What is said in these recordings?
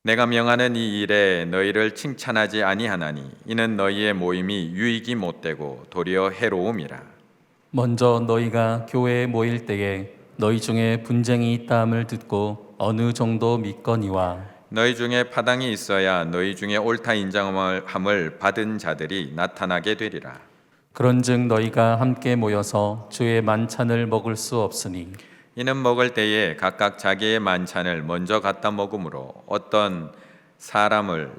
내가 명하는 이 일에 너희를 칭찬하지 아니하나니 이는 너희의 모임이 유익이 못되고 도리어 해로움이라. 먼저 너희가 교회에 모일 때에 너희 중에 분쟁이 있다함을 듣고 어느 정도 믿거니와 너희 중에 파당이 있어야 너희 중에 옳다 인정함을 받은 자들이 나타나게 되리라. 그런즉 너희가 함께 모여서 주의 만찬을 먹을 수 없으니 이는 먹을 때에 각각 자기의 만찬을 먼저 갖다 먹으므로 어떤 사람은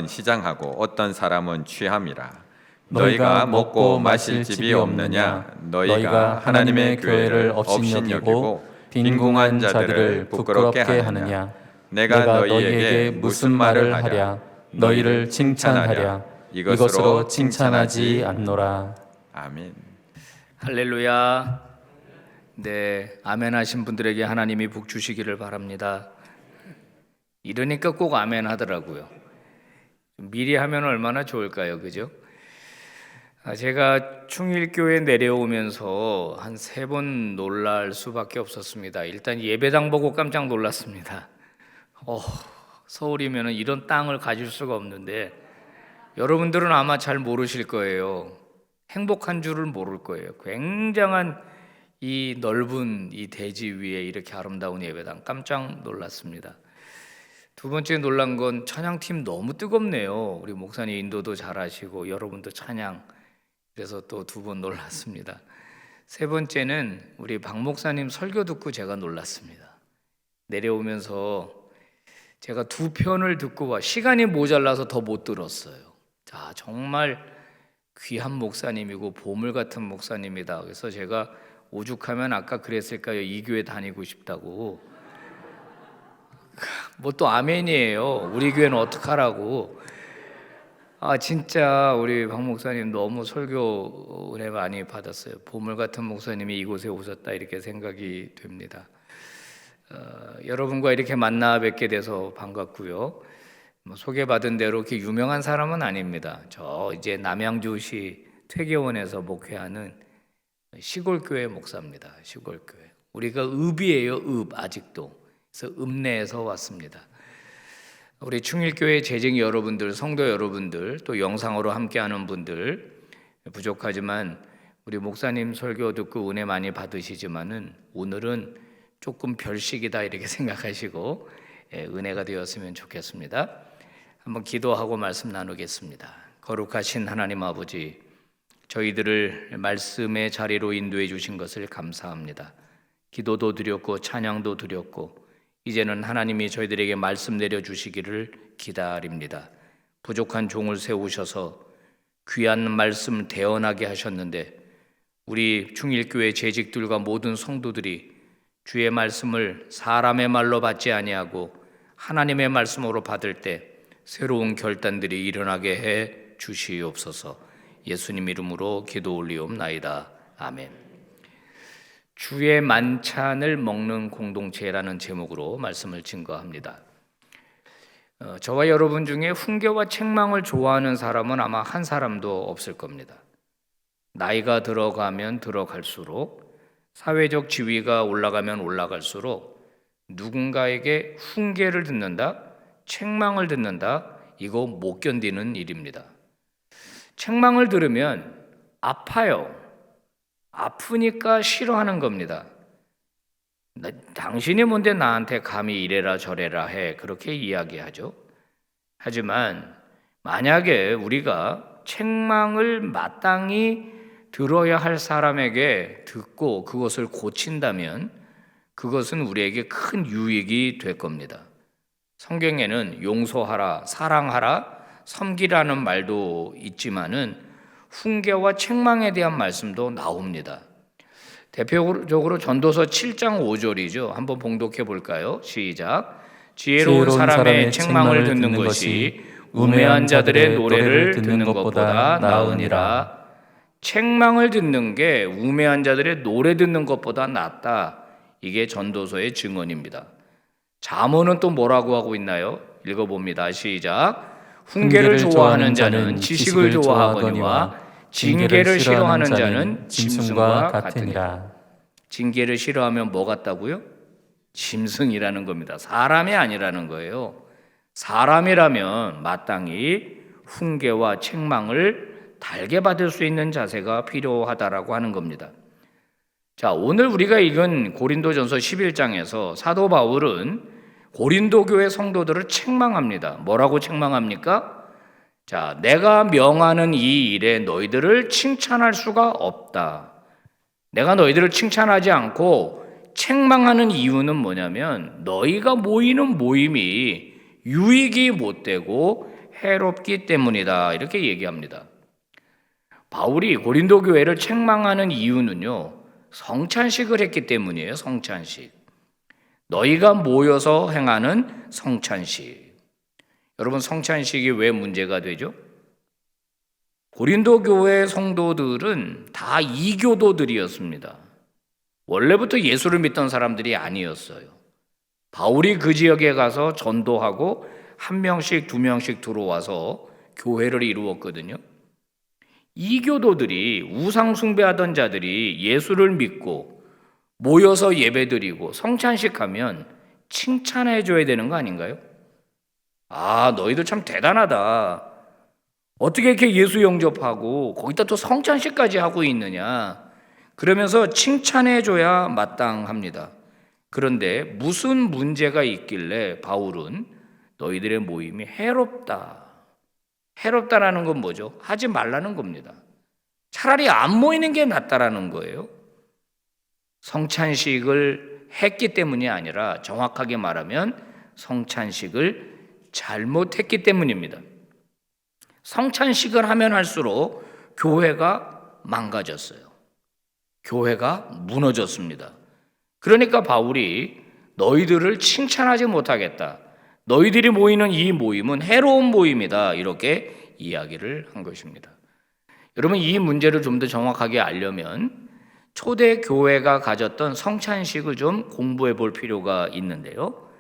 시장하고 어떤 사람은 취함이라. 너희가 먹고 마실 집이 없느냐? 너희가 하나님의 교회를 업신여기고 빈궁한 자들을 부끄럽게 하느냐? 내가 너희에게 무슨 말을 하랴? 너희를 칭찬하랴? 이것으로 칭찬하지 않노라. 아멘. 할렐루야. 네, 아멘 하신 분들에게 하나님이 복 주시기를 바랍니다. 이러니까 꼭 아멘 하더라고요. 미리 하면 얼마나 좋을까요, 그죠? 제가 충일교회 내려오면서 한 3번 놀랄 수밖에 없었습니다. 일단 예배당 보고 깜짝 놀랐습니다. 서울이면 이런 땅을 가질 수가 없는데, 여러분들은 아마 잘 모르실 거예요. 행복한 줄을 모를 거예요. 굉장한 이 넓은 이 대지 위에 이렇게 아름다운 예배당, 깜짝 놀랐습니다. 두 번째 놀란 건 찬양팀 너무 뜨겁네요. 우리 목사님 인도도 잘하시고 여러분도 찬양, 그래서 또 2번 놀랐습니다. 세 번째는 우리 박 목사님 설교 듣고 제가 놀랐습니다. 내려오면서 제가 2편을 듣고 시간이 모자라서 더 못 들었어요. 자, 정말 귀한 목사님이고 보물 같은 목사님이다. 그래서 제가 오죽하면 아까 그랬을까요? 이 교회 다니고 싶다고. 뭐 또 아멘이에요. 우리 교회는 어떡하라고. 진짜 우리 박 목사님 너무 설교 은혜 많이 받았어요. 보물 같은 목사님이 이곳에 오셨다 이렇게 생각이 됩니다. 여러분과 이렇게 만나 뵙게 돼서 반갑고요. 소개받은 대로 이렇게 유명한 사람은 아닙니다. 저 이제 남양주시 퇴계원에서 목회하는 시골교회 목사입니다. 시골교회. 우리가 읍이에요. 읍 아직도. 그래서 읍내에서 왔습니다. 우리 충일교회 재직 여러분들, 성도 여러분들, 또 영상으로 함께하는 분들, 부족하지만 우리 목사님 설교 듣고 은혜 많이 받으시지만은 오늘은 조금 별식이다 이렇게 생각하시고 은혜가 되었으면 좋겠습니다. 한번 기도하고 말씀 나누겠습니다. 거룩하신 하나님 아버지, 저희들을 말씀의 자리로 인도해 주신 것을 감사합니다. 기도도 드렸고 찬양도 드렸고 이제는 하나님이 저희들에게 말씀 내려주시기를 기다립니다. 부족한 종을 세우셔서 귀한 말씀 대언하게 하셨는데 우리 충일교회 재직들과 모든 성도들이 주의 말씀을 사람의 말로 받지 아니하고 하나님의 말씀으로 받을 때 새로운 결단들이 일어나게 해 주시옵소서. 예수님 이름으로 기도 올리옵나이다. 아멘. 주의 만찬을 먹는 공동체라는 제목으로 말씀을 증거합니다. 저와 여러분 중에 훈계와 책망을 좋아하는 사람은 아마 한 사람도 없을 겁니다. 나이가 들어가면 들어갈수록, 사회적 지위가 올라가면 올라갈수록 누군가에게 훈계를 듣는다, 책망을 듣는다, 이거 못 견디는 일입니다. 책망을 들으면 아파요. 아프니까 싫어하는 겁니다. 당신이 뭔데 나한테 감히 이래라 저래라 해, 그렇게 이야기하죠. 하지만 만약에 우리가 책망을 마땅히 들어야 할 사람에게 듣고 그것을 고친다면 그것은 우리에게 큰 유익이 될 겁니다. 성경에는 용서하라, 사랑하라, 섬기라는 말도 있지만은 훈계와 책망에 대한 말씀도 나옵니다. 대표적으로 전도서 7장 5절이죠. 한번 봉독해 볼까요? 시작. 지혜로운 사람의 책망을 듣는 것이 우매한 자들의 노래를 듣는 것보다 나으니라. 책망을 듣는 게 우매한 자들의 노래 듣는 것보다 낫다. 이게 전도서의 증언입니다. 잠언은 또 뭐라고 하고 있나요? 읽어봅니다. 시작. 훈계를 좋아하는 자는 지식을 좋아하거니와 징계를 싫어하는 자는 짐승과 같으니라. 징계를 싫어하면 뭐 같다고요? 짐승이라는 겁니다. 사람이 아니라는 거예요. 사람이라면 마땅히 훈계와 책망을 달게 받을 수 있는 자세가 필요하다라고 하는 겁니다. 자, 오늘 우리가 읽은 고린도전서 11장에서 사도 바울은 고린도 교회 성도들을 책망합니다. 뭐라고 책망합니까? 자, 내가 명하는 이 일에 너희들을 칭찬할 수가 없다. 내가 너희들을 칭찬하지 않고 책망하는 이유는 뭐냐면 너희가 모이는 모임이 유익이 못되고 해롭기 때문이다. 이렇게 얘기합니다. 바울이 고린도 교회를 책망하는 이유는요, 성찬식을 했기 때문이에요. 성찬식. 너희가 모여서 행하는 성찬식. 여러분, 성찬식이 왜 문제가 되죠? 고린도 교회 성도들은 다 이교도들이었습니다. 원래부터 예수를 믿던 사람들이 아니었어요. 바울이 그 지역에 가서 전도하고 한 명씩 두 명씩 들어와서 교회를 이루었거든요. 이교도들이 우상 숭배하던 자들이 예수를 믿고 모여서 예배드리고 성찬식하면 칭찬해 줘야 되는 거 아닌가요? 아, 너희들 참 대단하다. 어떻게 이렇게 예수 영접하고 거기다 또 성찬식까지 하고 있느냐. 그러면서 칭찬해 줘야 마땅합니다. 그런데 무슨 문제가 있길래 바울은 너희들의 모임이 해롭다. 해롭다라는 건 뭐죠? 하지 말라는 겁니다. 차라리 안 모이는 게 낫다라는 거예요. 성찬식을 했기 때문이 아니라 정확하게 말하면 성찬식을 잘못했기 때문입니다. 성찬식을 하면 할수록 교회가 망가졌어요. 교회가 무너졌습니다. 그러니까 바울이 너희들을 칭찬하지 못하겠다. 너희들이 모이는 이 모임은 해로운 모임이다. 이렇게 이야기를 한 것입니다. 여러분, 이 문제를 좀 더 정확하게 알려면 초대 교회가 가졌던 성찬식을 좀 공부해 볼 필요가 있는데요.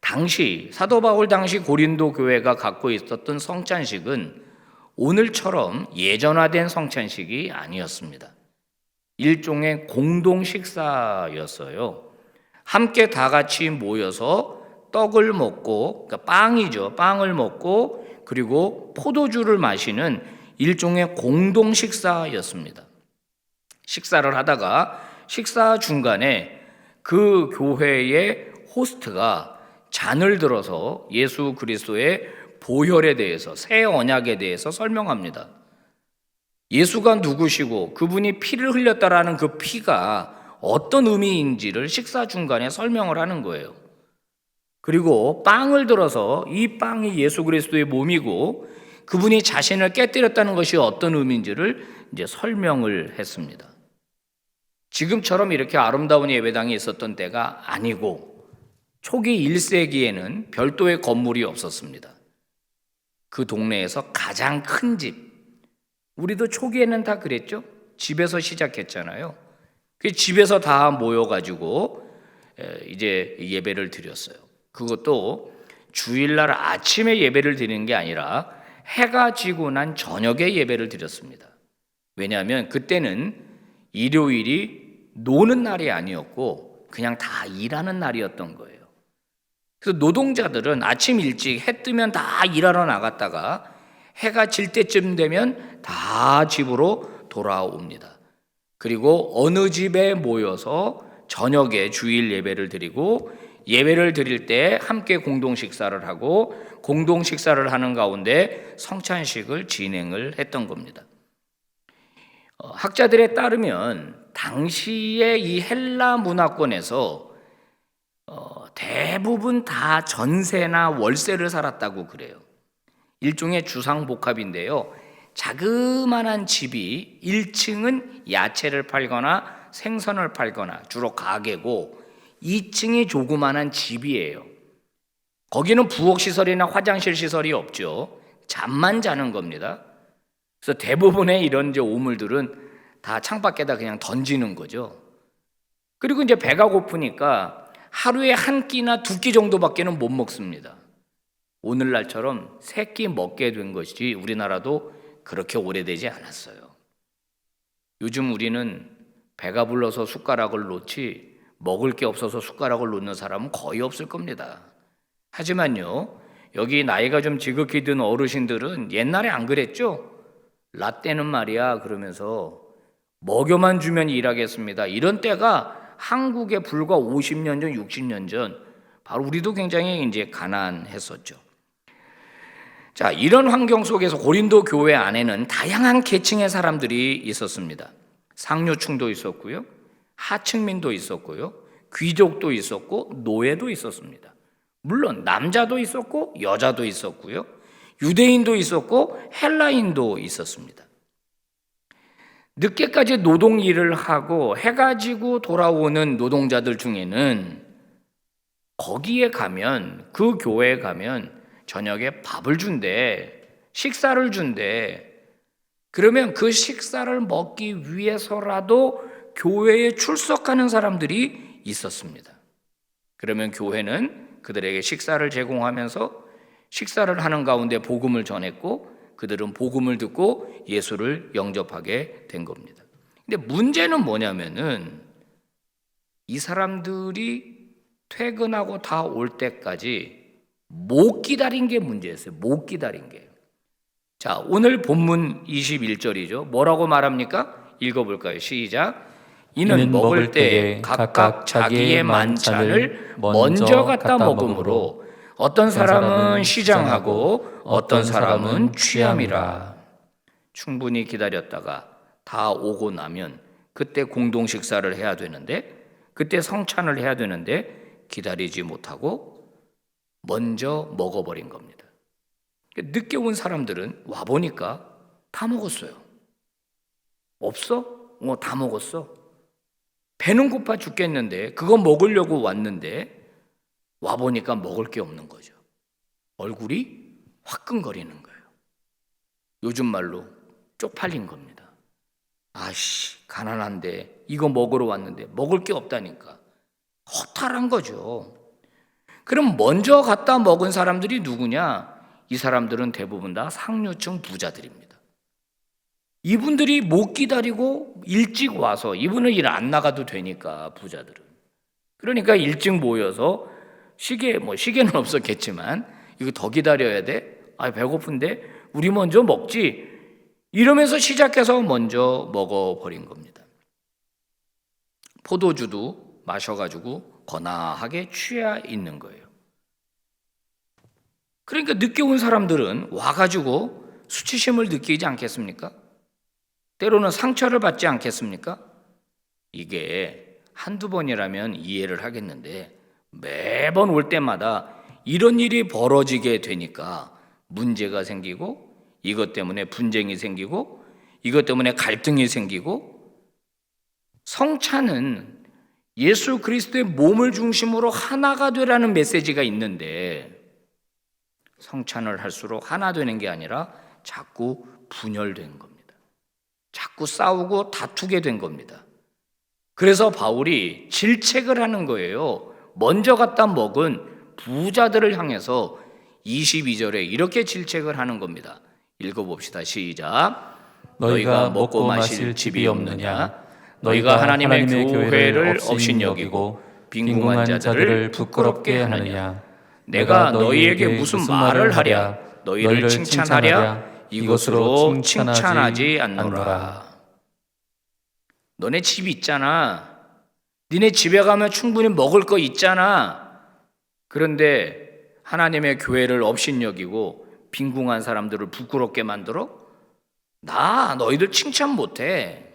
당시 사도 바울 당시 고린도 교회가 갖고 있었던 성찬식은 오늘처럼 예전화된 성찬식이 아니었습니다. 일종의 공동 식사였어요. 함께 다 같이 모여서 떡을 먹고, 그러니까 빵이죠. 빵을 먹고 그리고 포도주를 마시는 일종의 공동 식사였습니다. 식사를 하다가 식사 중간에 그 교회의 호스트가 잔을 들어서 예수 그리스도의 보혈에 대해서, 새 언약에 대해서 설명합니다. 예수가 누구시고 그분이 피를 흘렸다라는 그 피가 어떤 의미인지를 식사 중간에 설명을 하는 거예요. 그리고 빵을 들어서 이 빵이 예수 그리스도의 몸이고 그분이 자신을 깨뜨렸다는 것이 어떤 의미인지를 이제 설명을 했습니다. 지금처럼 이렇게 아름다운 예배당이 있었던 때가 아니고 초기 1세기에는 별도의 건물이 없었습니다. 그 동네에서 가장 큰 집, 우리도 초기에는 다 그랬죠. 집에서 시작했잖아요. 그 집에서 다 모여가지고 이제 예배를 드렸어요. 그것도 주일날 아침에 예배를 드리는 게 아니라 해가 지고 난 저녁에 예배를 드렸습니다. 왜냐하면 그때는 일요일이 노는 날이 아니었고 그냥 다 일하는 날이었던 거예요. 그래서 노동자들은 아침 일찍 해 뜨면 다 일하러 나갔다가 해가 질 때쯤 되면 다 집으로 돌아옵니다. 그리고 어느 집에 모여서 저녁에 주일 예배를 드리고 예배를 드릴 때 함께 공동 식사를 하고 공동 식사를 하는 가운데 성찬식을 진행을 했던 겁니다. 학자들에 따르면 당시에 이 헬라 문화권에서 대부분 다 전세나 월세를 살았다고 그래요. 일종의 주상복합인데요. 자그마한 집이 1층은 야채를 팔거나 생선을 팔거나 주로 가게고 2층이 조그마한 집이에요. 거기는 부엌시설이나 화장실 시설이 없죠. 잠만 자는 겁니다. 그래서 대부분의 이런 이제 오물들은 다 창밖에다 그냥 던지는 거죠. 그리고 이제 배가 고프니까 하루에 한 끼나 두 끼 정도밖에는 못 먹습니다. 오늘날처럼 세 끼 먹게 된 것이 우리나라도 그렇게 오래되지 않았어요. 요즘 우리는 배가 불러서 숟가락을 놓지 먹을 게 없어서 숟가락을 놓는 사람은 거의 없을 겁니다. 하지만요, 여기 나이가 좀 지극히 든 어르신들은 옛날에 안 그랬죠? 라떼는 말이야 그러면서 먹여만 주면 일하겠습니다. 이런 때가 한국에 불과 50년 전, 60년 전 바로 우리도 굉장히 이제 가난했었죠. 자, 이런 환경 속에서 고린도 교회 안에는 다양한 계층의 사람들이 있었습니다. 상류층도 있었고요, 하층민도 있었고요, 귀족도 있었고 노예도 있었습니다. 물론 남자도 있었고 여자도 있었고요, 유대인도 있었고 헬라인도 있었습니다. 늦게까지 노동 일을 하고 해가 지고 돌아오는 노동자들 중에는 거기에 가면, 그 교회에 가면 저녁에 밥을 준대, 식사를 준대. 그러면 그 식사를 먹기 위해서라도 교회에 출석하는 사람들이 있었습니다. 그러면 교회는 그들에게 식사를 제공하면서 식사를 하는 가운데 복음을 전했고, 그들은 복음을 듣고 예수를 영접하게 된 겁니다. 근데 문제는 뭐냐면은 이 사람들이 퇴근하고 다 올 때까지 못 기다린 게 문제였어요. 못 기다린 게. 자, 오늘 본문 21절이죠. 뭐라고 말합니까? 읽어볼까요? 시작. 이는 먹을 때 각각 자기의 만찬을 먼저 갖다 먹으므로 어떤 사람은 시장하고 어떤 사람은 취함이라. 충분히 기다렸다가 다 오고 나면 그때 공동 식사를 해야 되는데, 그때 성찬을 해야 되는데 기다리지 못하고 먼저 먹어버린 겁니다. 늦게 온 사람들은 와보니까 다 먹었어요. 없어? 다 먹었어. 배는 고파 죽겠는데 그거 먹으려고 왔는데 와보니까 먹을 게 없는 거죠. 얼굴이 화끈거리는 거예요. 요즘 말로 쪽팔린 겁니다. 아씨, 가난한데 이거 먹으러 왔는데 먹을 게 없다니까. 허탈한 거죠. 그럼 먼저 갖다 먹은 사람들이 누구냐? 이 사람들은 대부분 다 상류층 부자들입니다. 이분들이 못 기다리고 일찍 와서, 이분은 일 안 나가도 되니까 부자들은. 그러니까 일찍 모여서 시계는 없었겠지만 이거 더 기다려야 돼? 배고픈데 우리 먼저 먹지. 이러면서 시작해서 먼저 먹어버린 겁니다. 포도주도 마셔가지고 거나하게 취해 있는 거예요. 그러니까 늦게 온 사람들은 와가지고 수치심을 느끼지 않겠습니까? 때로는 상처를 받지 않겠습니까? 이게 한두 번이라면 이해를 하겠는데 매번 올 때마다 이런 일이 벌어지게 되니까 문제가 생기고, 이것 때문에 분쟁이 생기고, 이것 때문에 갈등이 생기고, 성찬은 예수 그리스도의 몸을 중심으로 하나가 되라는 메시지가 있는데 성찬을 할수록 하나 되는 게 아니라 자꾸 분열된 겁니다. 자꾸 싸우고 다투게 된 겁니다. 그래서 바울이 질책을 하는 거예요. 먼저 갖다 먹은 부자들을 향해서 22절에 이렇게 질책을 하는 겁니다. 읽어봅시다. 시작. 너희가 먹고 마실 집이 없느냐? 너희가 하나님의 교회를 업신여기고 빈궁한 자들을 부끄럽게 하느냐? 내가 너희에게 무슨 말을 하랴? 너희를 칭찬하랴? 이것으로 칭찬하지 않노라. 너네 집 있잖아. 니네 집에 가면 충분히 먹을 거 있잖아. 그런데 하나님의 교회를 업신여기고 빈궁한 사람들을 부끄럽게 만들어? 너희들 칭찬 못해.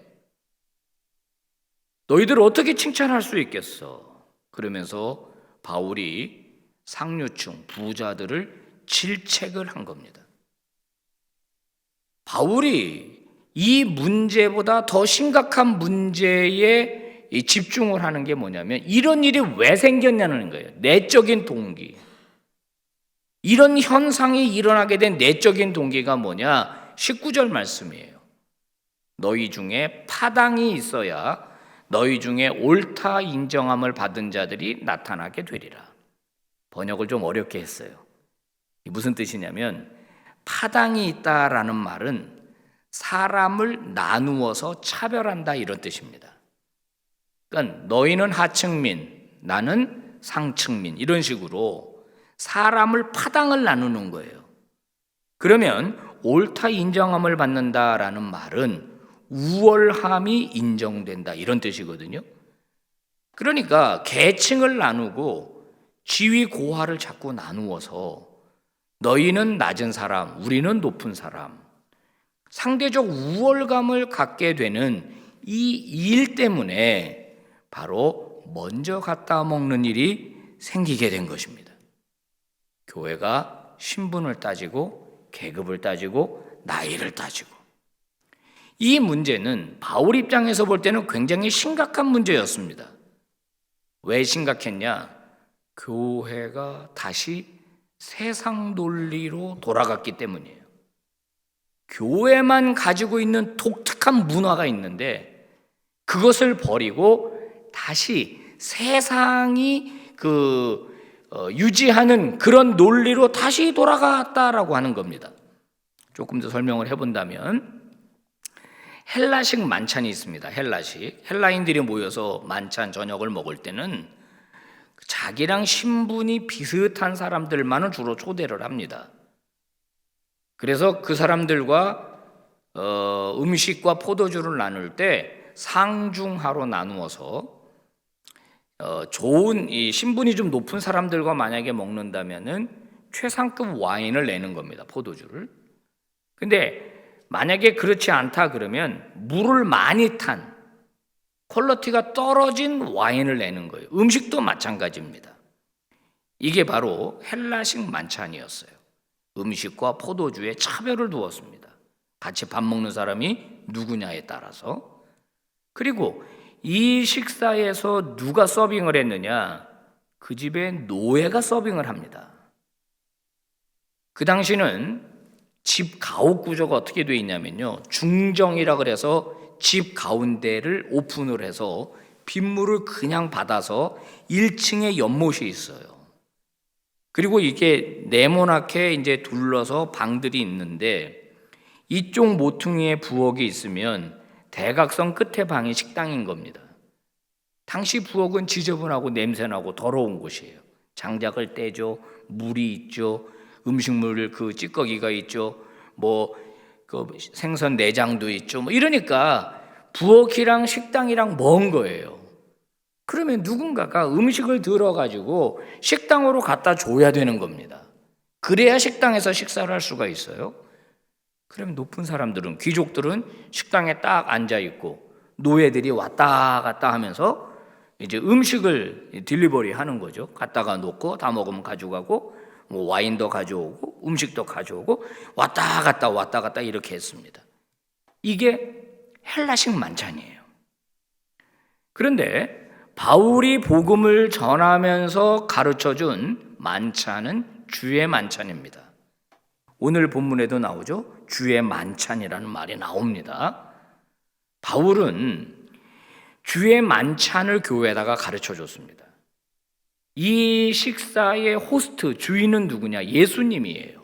너희들 어떻게 칭찬할 수 있겠어? 그러면서 바울이 상류층 부자들을 질책을 한 겁니다. 바울이 이 문제보다 더 심각한 문제에 집중을 하는 게 뭐냐면 이런 일이 왜 생겼냐는 거예요. 내적인 동기. 이런 현상이 일어나게 된 내적인 동기가 뭐냐? 19절 말씀이에요. 너희 중에 파당이 있어야 너희 중에 옳다 인정함을 받은 자들이 나타나게 되리라. 번역을 좀 어렵게 했어요. 무슨 뜻이냐면 파당이 있다라는 말은 사람을 나누어서 차별한다 이런 뜻입니다. 그러니까 너희는 하층민, 나는 상층민, 이런 식으로 사람을 파당을 나누는 거예요. 그러면 옳다 인정함을 받는다라는 말은 우월함이 인정된다, 이런 뜻이거든요. 그러니까 계층을 나누고 지위 고하를 자꾸 나누어서 너희는 낮은 사람, 우리는 높은 사람, 상대적 우월감을 갖게 되는 이 일 때문에 바로 먼저 갖다 먹는 일이 생기게 된 것입니다. 교회가 신분을 따지고 계급을 따지고 나이를 따지고, 이 문제는 바울 입장에서 볼 때는 굉장히 심각한 문제였습니다. 왜 심각했냐? 교회가 다시 세상 논리로 돌아갔기 때문이에요. 교회만 가지고 있는 독특한 문화가 있는데 그것을 버리고 다시 세상이 유지하는 그런 논리로 다시 돌아갔다라고 하는 겁니다. 조금 더 설명을 해본다면 헬라식 만찬이 있습니다. 헬라인들이 모여서 만찬 저녁을 먹을 때는 자기랑 신분이 비슷한 사람들만을 주로 초대를 합니다. 그래서 그 사람들과 음식과 포도주를 나눌 때 상중하로 나누어서 좋은 이 신분이 좀 높은 사람들과 만약에 먹는다면은 최상급 와인을 내는 겁니다. 포도주를. 근데 만약에 그렇지 않다 그러면 물을 많이 탄 퀄리티가 떨어진 와인을 내는 거예요. 음식도 마찬가지입니다. 이게 바로 헬라식 만찬이었어요. 음식과 포도주에 차별을 두었습니다. 같이 밥 먹는 사람이 누구냐에 따라서. 그리고 이 식사에서 누가 서빙을 했느냐? 그 집에 노예가 서빙을 합니다. 그 당시는 집 가옥 구조가 어떻게 되어 있냐면요, 중정이라 그래서 집 가운데를 오픈을 해서 빗물을 그냥 받아서 1층에 연못이 있어요. 그리고 이게 네모나게 이제 둘러서 방들이 있는데 이쪽 모퉁이에 부엌이 있으면 대각선 끝에 방이 식당인 겁니다. 당시 부엌은 지저분하고 냄새나고 더러운 곳이에요. 장작을 떼죠, 물이 있죠, 음식물 그 찌꺼기가 있죠, 그 생선 내장도 있죠. 이러니까 부엌이랑 식당이랑 먼 거예요. 그러면 누군가가 음식을 들어가지고 식당으로 갖다 줘야 되는 겁니다. 그래야 식당에서 식사를 할 수가 있어요. 그러면 높은 사람들은, 귀족들은 식당에 딱 앉아 있고 노예들이 왔다 갔다 하면서 이제 음식을 딜리버리 하는 거죠. 갖다가 놓고 다 먹으면 가져가고 와인도 가져오고 음식도 가져오고 왔다 갔다 이렇게 했습니다. 이게 헬라식 만찬이에요. 그런데 바울이 복음을 전하면서 가르쳐준 만찬은 주의 만찬입니다. 오늘 본문에도 나오죠. 주의 만찬이라는 말이 나옵니다. 바울은 주의 만찬을 교회에다가 가르쳐 줬습니다. 이 식사의 호스트, 주인은 누구냐? 예수님이에요.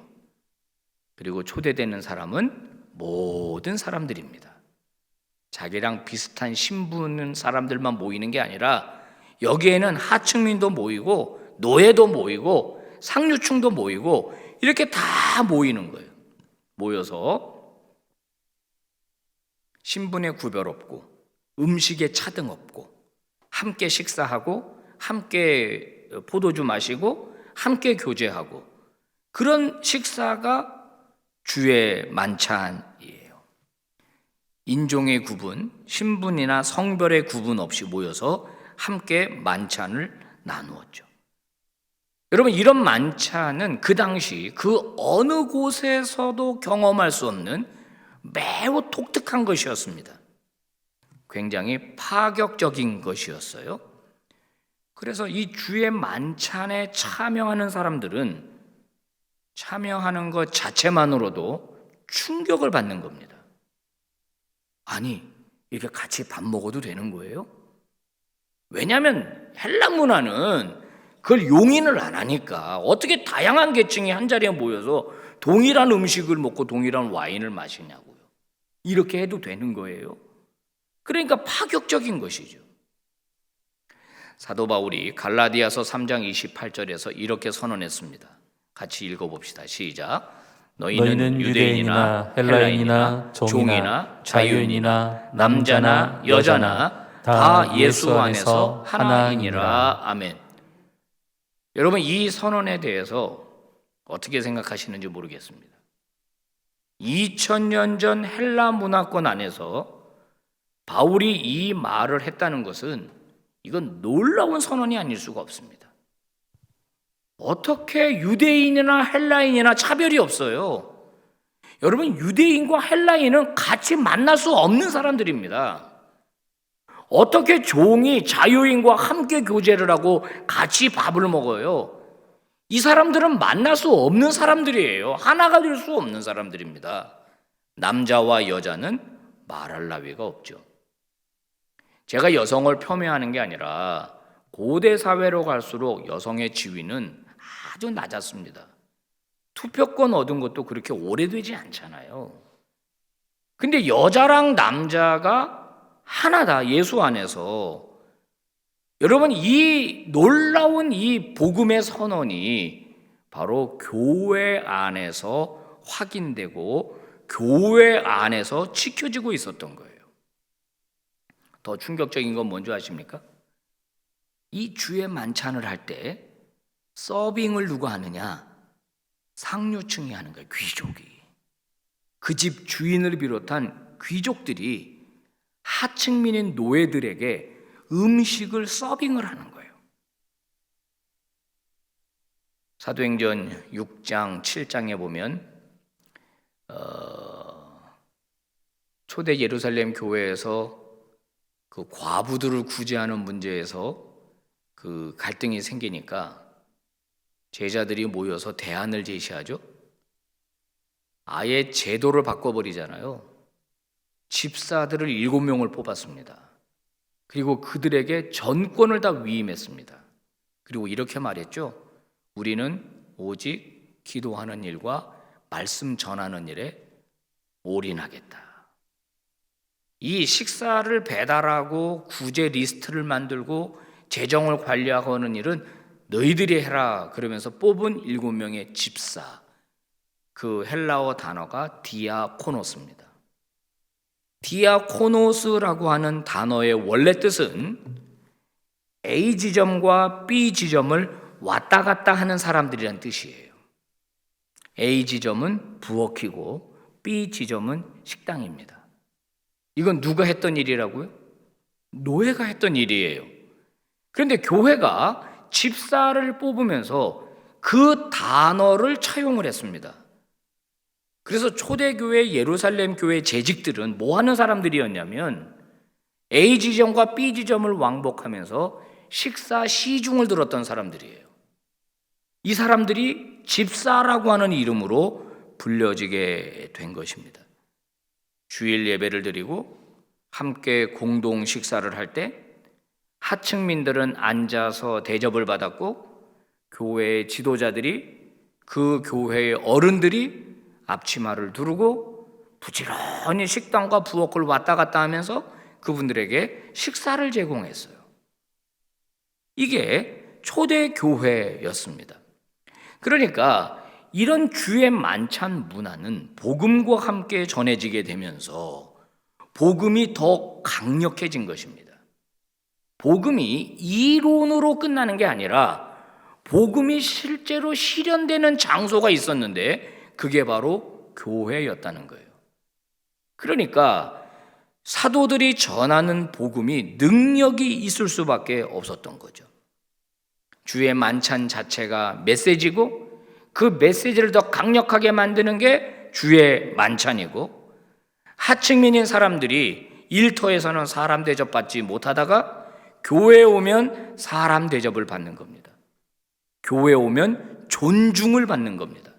그리고 초대되는 사람은 모든 사람들입니다. 자기랑 비슷한 신분은 사람들만 모이는 게 아니라 여기에는 하층민도 모이고 노예도 모이고 상류층도 모이고 이렇게 다 모이는 거예요. 모여서 신분에 구별 없고 음식에 차등 없고 함께 식사하고 함께 포도주 마시고 함께 교제하고, 그런 식사가 주의 만찬이에요. 인종의 구분, 신분이나 성별의 구분 없이 모여서 함께 만찬을 나누었죠. 여러분, 이런 만찬은 그 당시 그 어느 곳에서도 경험할 수 없는 매우 독특한 것이었습니다. 굉장히 파격적인 것이었어요. 그래서 이 주의 만찬에 참여하는 사람들은 참여하는 것 자체만으로도 충격을 받는 겁니다. 아니, 이렇게 같이 밥 먹어도 되는 거예요? 왜냐하면 헬라 문화는 그걸 용인을 안 하니까 어떻게 다양한 계층이 한 자리에 모여서 동일한 음식을 먹고 동일한 와인을 마시냐고요. 이렇게 해도 되는 거예요. 그러니까 파격적인 것이죠. 사도 바울이 갈라디아서 3장 28절에서 이렇게 선언했습니다. 같이 읽어봅시다. 시작. 너희는 유대인이나 헬라인이나 종이나 자유인이나 남자나 여자나 다 예수 안에서 하나이니라. 아멘. 여러분, 이 선언에 대해서 어떻게 생각하시는지 모르겠습니다. 2000년 전 헬라 문화권 안에서 바울이 이 말을 했다는 것은 이건 놀라운 선언이 아닐 수가 없습니다. 어떻게 유대인이나 헬라인이나 차별이 없어요? 여러분, 유대인과 헬라인은 같이 만날 수 없는 사람들입니다. 어떻게 종이 자유인과 함께 교제를 하고 같이 밥을 먹어요? 이 사람들은 만날 수 없는 사람들이에요. 하나가 될 수 없는 사람들입니다. 남자와 여자는 말할 나위가 없죠. 제가 여성을 폄훼하는 게 아니라 고대 사회로 갈수록 여성의 지위는 아주 낮았습니다. 투표권 얻은 것도 그렇게 오래되지 않잖아요. 근데 여자랑 남자가 하나다, 예수 안에서. 여러분, 이 놀라운 이 복음의 선언이 바로 교회 안에서 확인되고 교회 안에서 지켜지고 있었던 거예요. 더 충격적인 건 뭔지 아십니까? 이 주의 만찬을 할 때 서빙을 누가 하느냐? 상류층이 하는 거예요. 귀족이. 그 집 주인을 비롯한 귀족들이 하층민인 노예들에게 음식을 서빙을 하는 거예요. 사도행전 6장, 7장에 보면 초대 예루살렘 교회에서 그 과부들을 구제하는 문제에서 그 갈등이 생기니까 제자들이 모여서 대안을 제시하죠. 아예 제도를 바꿔버리잖아요. 집사들을 7명을 뽑았습니다. 그리고 그들에게 전권을 다 위임했습니다. 그리고 이렇게 말했죠. 우리는 오직 기도하는 일과 말씀 전하는 일에 올인하겠다. 이 식사를 배달하고 구제 리스트를 만들고 재정을 관리하고 하는 일은 너희들이 해라. 그러면서 뽑은 7명의 집사. 그 헬라어 단어가 디아코노스입니다. 디아코노스라고 하는 단어의 원래 뜻은 A 지점과 B 지점을 왔다 갔다 하는 사람들이란 뜻이에요. A 지점은 부엌이고 B 지점은 식당입니다. 이건 누가 했던 일이라고요? 노예가 했던 일이에요. 그런데 교회가 집사를 뽑으면서 그 단어를 차용을 했습니다. 그래서 초대교회 예루살렘 교회 재직들은 뭐 하는 사람들이었냐면 A 지점과 B 지점을 왕복하면서 식사 시중을 들었던 사람들이에요. 이 사람들이 집사라고 하는 이름으로 불려지게 된 것입니다. 주일 예배를 드리고 함께 공동 식사를 할 때 하층민들은 앉아서 대접을 받았고 교회의 지도자들이 그 교회의 어른들이 앞치마를 두르고 부지런히 식당과 부엌을 왔다 갔다 하면서 그분들에게 식사를 제공했어요. 이게 초대 교회였습니다. 그러니까 이런 주의 만찬 문화는 복음과 함께 전해지게 되면서 복음이 더 강력해진 것입니다. 복음이 이론으로 끝나는 게 아니라 복음이 실제로 실현되는 장소가 있었는데 그게 바로 교회였다는 거예요. 그러니까 사도들이 전하는 복음이 능력이 있을 수밖에 없었던 거죠. 주의 만찬 자체가 메시지고 그 메시지를 더 강력하게 만드는 게 주의 만찬이고 하층민인 사람들이 일터에서는 사람 대접받지 못하다가 교회에 오면 사람 대접을 받는 겁니다. 교회에 오면 존중을 받는 겁니다.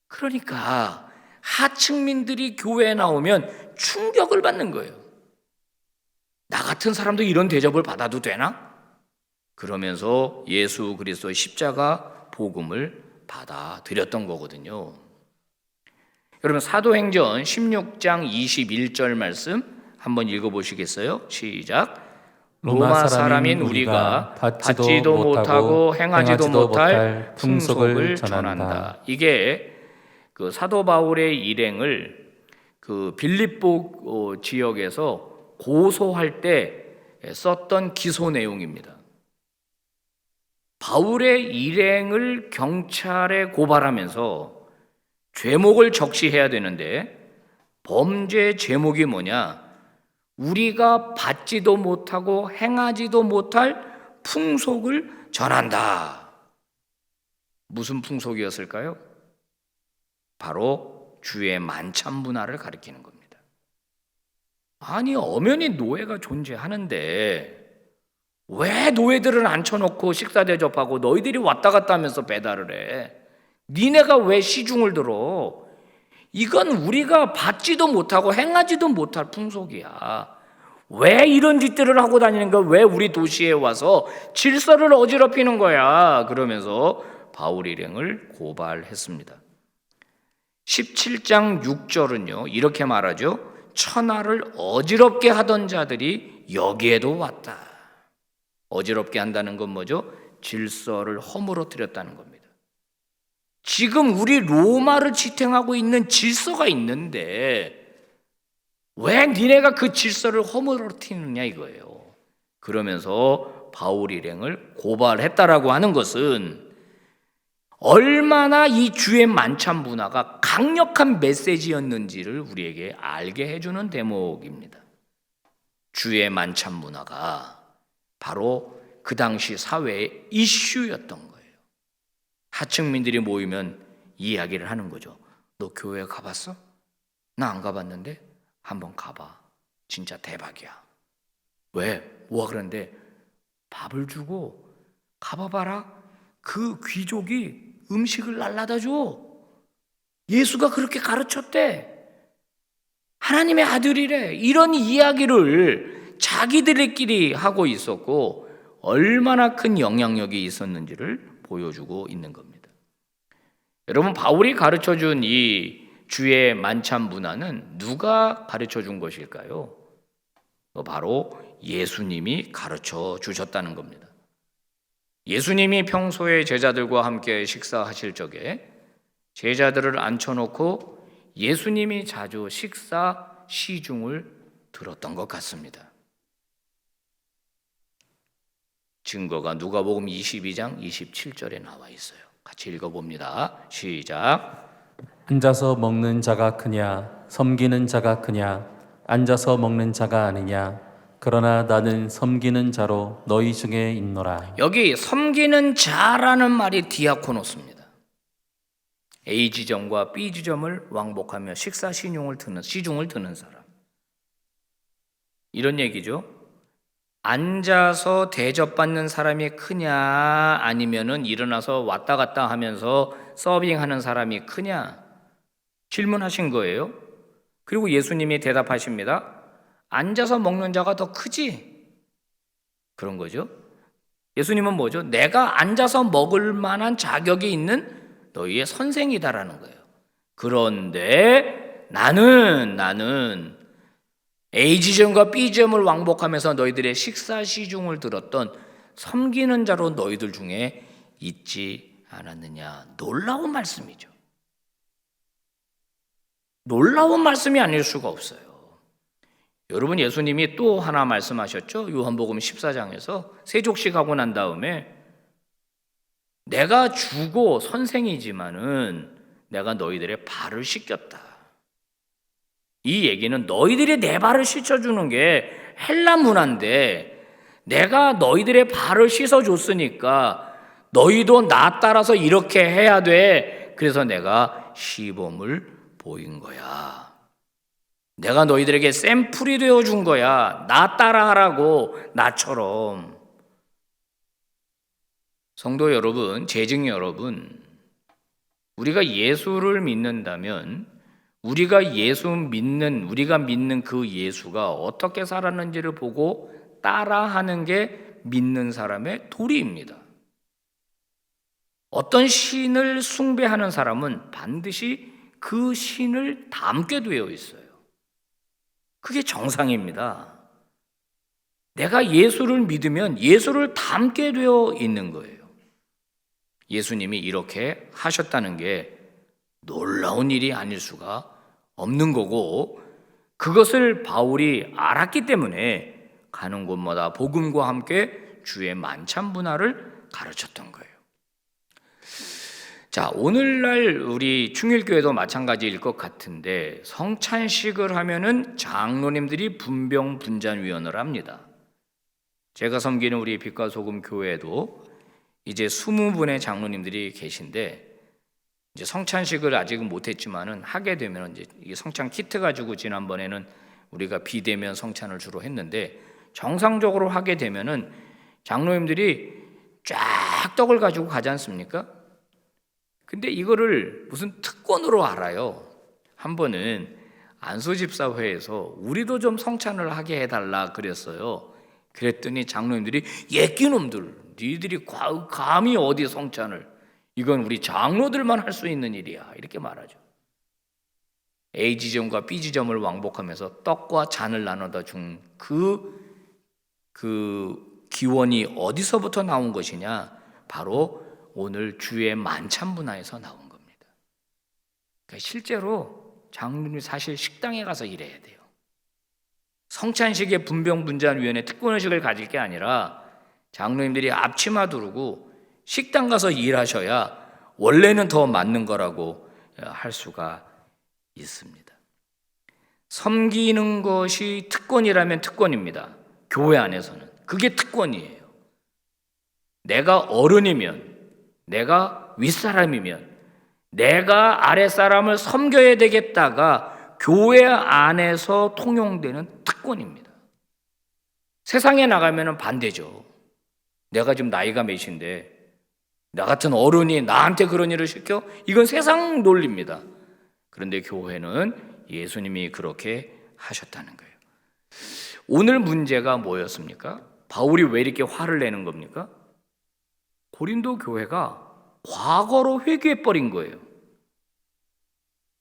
그러니까 하층민들이 교회에 나오면 충격을 받는 거예요. 나 같은 사람도 이런 대접을 받아도 되나? 그러면서 예수 그리스도의 십자가 복음을 받아들였던 거거든요. 여러분 사도행전 16장 21절 말씀 한번 읽어보시겠어요? 시작. 로마 사람인 우리가 받지도 못하고 행하지도 못할 풍속을 전한다. 이게 그 사도 바울의 일행을 그 빌립보 지역에서 고소할 때 썼던 기소 내용입니다. 바울의 일행을 경찰에 고발하면서 죄목을 적시해야 되는데 범죄 제목이 뭐냐? 우리가 받지도 못하고 행하지도 못할 풍속을 전한다. 무슨 풍속이었을까요? 바로 주의 만찬 문화를 가리키는 겁니다. 아니, 엄연히 노예가 존재하는데 왜 노예들을 앉혀놓고 식사 대접하고 너희들이 왔다 갔다 하면서 배달을 해? 니네가 왜 시중을 들어? 이건 우리가 받지도 못하고 행하지도 못할 풍속이야. 왜 이런 짓들을 하고 다니는 거야? 왜 우리 도시에 와서 질서를 어지럽히는 거야? 그러면서 바울 일행을 고발했습니다. 17장 6절은요 이렇게 말하죠. 천하를 어지럽게 하던 자들이 여기에도 왔다. 어지럽게 한다는 건 뭐죠? 질서를 허물어뜨렸다는 겁니다. 지금 우리 로마를 지탱하고 있는 질서가 있는데 왜 니네가 그 질서를 허물어뜨리느냐 이거예요. 그러면서 바울 일행을 고발했다라고 하는 것은 얼마나 이 주의 만찬 문화가 강력한 메시지였는지를 우리에게 알게 해주는 대목입니다. 주의 만찬 문화가 바로 그 당시 사회의 이슈였던 거예요. 하층민들이 모이면 이야기를 하는 거죠. 너 교회 가봤어? 나 안 가봤는데 한번 가봐. 진짜 대박이야. 왜? 뭐가 그런데 밥을 주고 가봐봐라. 그 귀족이 음식을 날라다 줘. 예수가 그렇게 가르쳤대. 하나님의 아들이래. 이런 이야기를 자기들끼리 하고 있었고 얼마나 큰 영향력이 있었는지를 보여주고 있는 겁니다. 여러분, 바울이 가르쳐준 이 주의 만찬 문화는 누가 가르쳐준 것일까요? 바로 예수님이 가르쳐 주셨다는 겁니다. 예수님이 평소에 제자들과 함께 식사하실 적에 제자들을 앉혀놓고 예수님이 자주 식사 시중을 들었던 것 같습니다. 증거가 누가복음 22장 27절에 나와 있어요. 같이 읽어봅니다. 시작. 앉아서 먹는 자가 크냐 섬기는 자가 크냐 앉아서 먹는 자가 아니냐 그러나 나는 섬기는 자로 너희 중에 있노라. 여기 섬기는 자라는 말이 디아코노스입니다. A 지점과 B 지점을 왕복하며 식사 시중을 드는 사람. 이런 얘기죠. 앉아서 대접받는 사람이 크냐 아니면은 일어나서 왔다 갔다 하면서 서빙하는 사람이 크냐 질문하신 거예요. 그리고 예수님이 대답하십니다. 앉아서 먹는 자가 더 크지? 그런 거죠. 예수님은 뭐죠? 내가 앉아서 먹을 만한 자격이 있는 너희의 선생이다라는 거예요. 그런데 나는 A지점과 B지점을 왕복하면서 너희들의 식사 시중을 들었던 섬기는 자로 너희들 중에 있지 않았느냐. 놀라운 말씀이죠. 놀라운 말씀이 아닐 수가 없어요. 여러분, 예수님이 또 하나 말씀하셨죠. 요한복음 14장에서 세족식 하고 난 다음에 내가 주고 선생이지만은 내가 너희들의 발을 씻겼다. 이 얘기는 너희들이 내 발을 씻어주는 게 헬라 문화인데 내가 너희들의 발을 씻어줬으니까 너희도 나 따라서 이렇게 해야 돼. 그래서 내가 시범을 보인 거야. 내가 너희들에게 샘플이 되어준 거야. 나 따라하라고, 나처럼. 성도 여러분, 재직 여러분, 우리가 예수를 믿는다면 우리가 믿는 그 예수가 어떻게 살았는지를 보고 따라하는 게 믿는 사람의 도리입니다. 어떤 신을 숭배하는 사람은 반드시 그 신을 닮게 되어 있어요. 그게 정상입니다. 내가 예수를 믿으면 예수를 닮게 되어 있는 거예요. 예수님이 이렇게 하셨다는 게 놀라운 일이 아닐 수가 없는 거고, 그것을 바울이 알았기 때문에 가는 곳마다 복음과 함께 주의 만찬 문화를 가르쳤던 거예요. 자, 오늘날 우리 충일교회도 마찬가지일 것 같은데, 성찬식을 하면은 장로님들이 분병분잔위원을 합니다. 제가 섬기는 우리 빛과 소금 교회도 이제 20분의 장로님들이 계신데, 이제 성찬식을 아직은 못했지만은 하게 되면 이제 이 성찬 키트 가지고 지난번에는 우리가 비대면 성찬을 주로 했는데, 정상적으로 하게 되면은 장로님들이 쫙 떡을 가지고 가지 않습니까? 근데 이거를 무슨 특권으로 알아요. 한 번은 안수집사회에서 우리도 좀 성찬을 하게 해달라 그랬어요. 그랬더니 장로님들이 예끼놈들, 니들이 감히 어디 성찬을, 이건 우리 장로들만 할 수 있는 일이야, 이렇게 말하죠. A지점과 B지점을 왕복하면서 떡과 잔을 나눠다 준 그 기원이 어디서부터 나온 것이냐? 바로 오늘 주의 만찬 문화에서 나온 겁니다. 그러니까 실제로 장로님이 사실 식당에 가서 일해야 돼요. 성찬식의 분병분잔위원회 특권의식을 가질 게 아니라 장로님들이 앞치마 두르고 식당 가서 일하셔야 원래는 더 맞는 거라고 할 수가 있습니다. 섬기는 것이 특권이라면 특권입니다. 교회 안에서는 그게 특권이에요. 내가 어른이면, 내가 윗사람이면 내가 아랫사람을 섬겨야 되겠다가 교회 안에서 통용되는 특권입니다. 세상에 나가면 반대죠. 내가 지금 나이가 몇인데 나 같은 어른이 나한테 그런 일을 시켜? 이건 세상 논리입니다. 그런데 교회는 예수님이 그렇게 하셨다는 거예요. 오늘 문제가 뭐였습니까? 바울이 왜 이렇게 화를 내는 겁니까? 고린도 교회가 과거로 회귀해버린 거예요.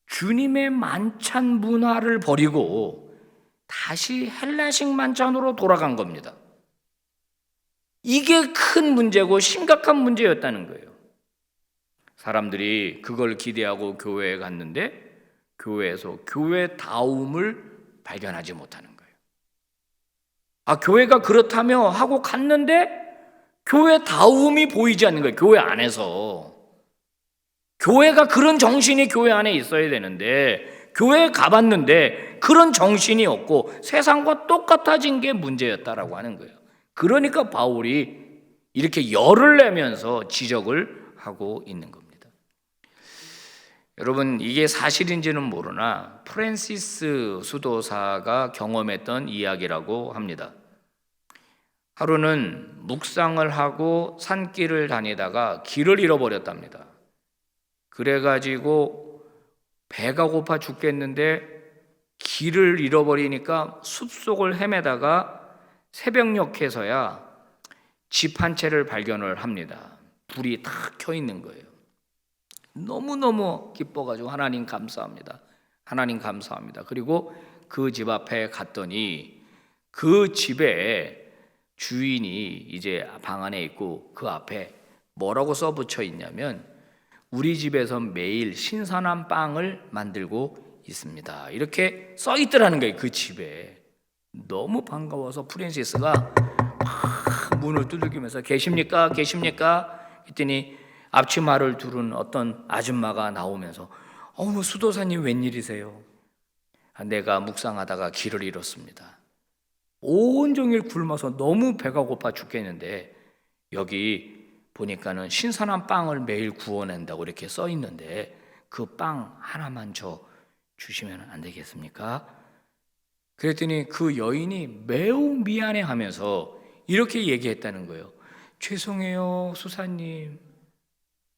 주님의 만찬 문화를 버리고 다시 헬라식 만찬으로 돌아간 겁니다. 이게 큰 문제고 심각한 문제였다는 거예요. 사람들이 그걸 기대하고 교회에 갔는데 교회에서 교회다움을 발견하지 못하는 거예요. 교회가 그렇다며 하고 갔는데 교회다움이 보이지 않는 거예요. 교회 안에서. 교회가 그런 정신이 교회 안에 있어야 되는데 교회에 가봤는데 그런 정신이 없고 세상과 똑같아진 게 문제였다라고 하는 거예요. 그러니까 바울이 이렇게 열을 내면서 지적을 하고 있는 겁니다. 여러분, 이게 사실인지는 모르나 프랜시스 수도사가 경험했던 이야기라고 합니다. 하루는 묵상을 하고 산길을 다니다가 길을 잃어버렸답니다. 그래가지고 배가 고파 죽겠는데 길을 잃어버리니까 숲속을 헤매다가 새벽녘에서야 집 한 채를 발견을 합니다. 불이 탁 켜 있는 거예요. 너무너무 기뻐가지고 하나님 감사합니다. 하나님 감사합니다. 그리고 그 집 앞에 갔더니 그 집에 주인이 이제 방 안에 있고 그 앞에 뭐라고 써붙여 있냐면 우리 집에서 매일 신선한 빵을 만들고 있습니다. 이렇게 써 있더라는 거예요. 그 집에. 너무 반가워서 프랜시스가 막 문을 두들기면서 계십니까? 계십니까? 했더니 앞치마를 두른 어떤 아줌마가 나오면서 수도사님 웬일이세요? 내가 묵상하다가 길을 잃었습니다. 온종일 굶어서 너무 배가 고파 죽겠는데 여기 보니까는 신선한 빵을 매일 구워낸다고 이렇게 써 있는데 그 빵 하나만 저 주시면 안 되겠습니까? 그랬더니 그 여인이 매우 미안해하면서 이렇게 얘기했다는 거예요. 죄송해요, 수사님.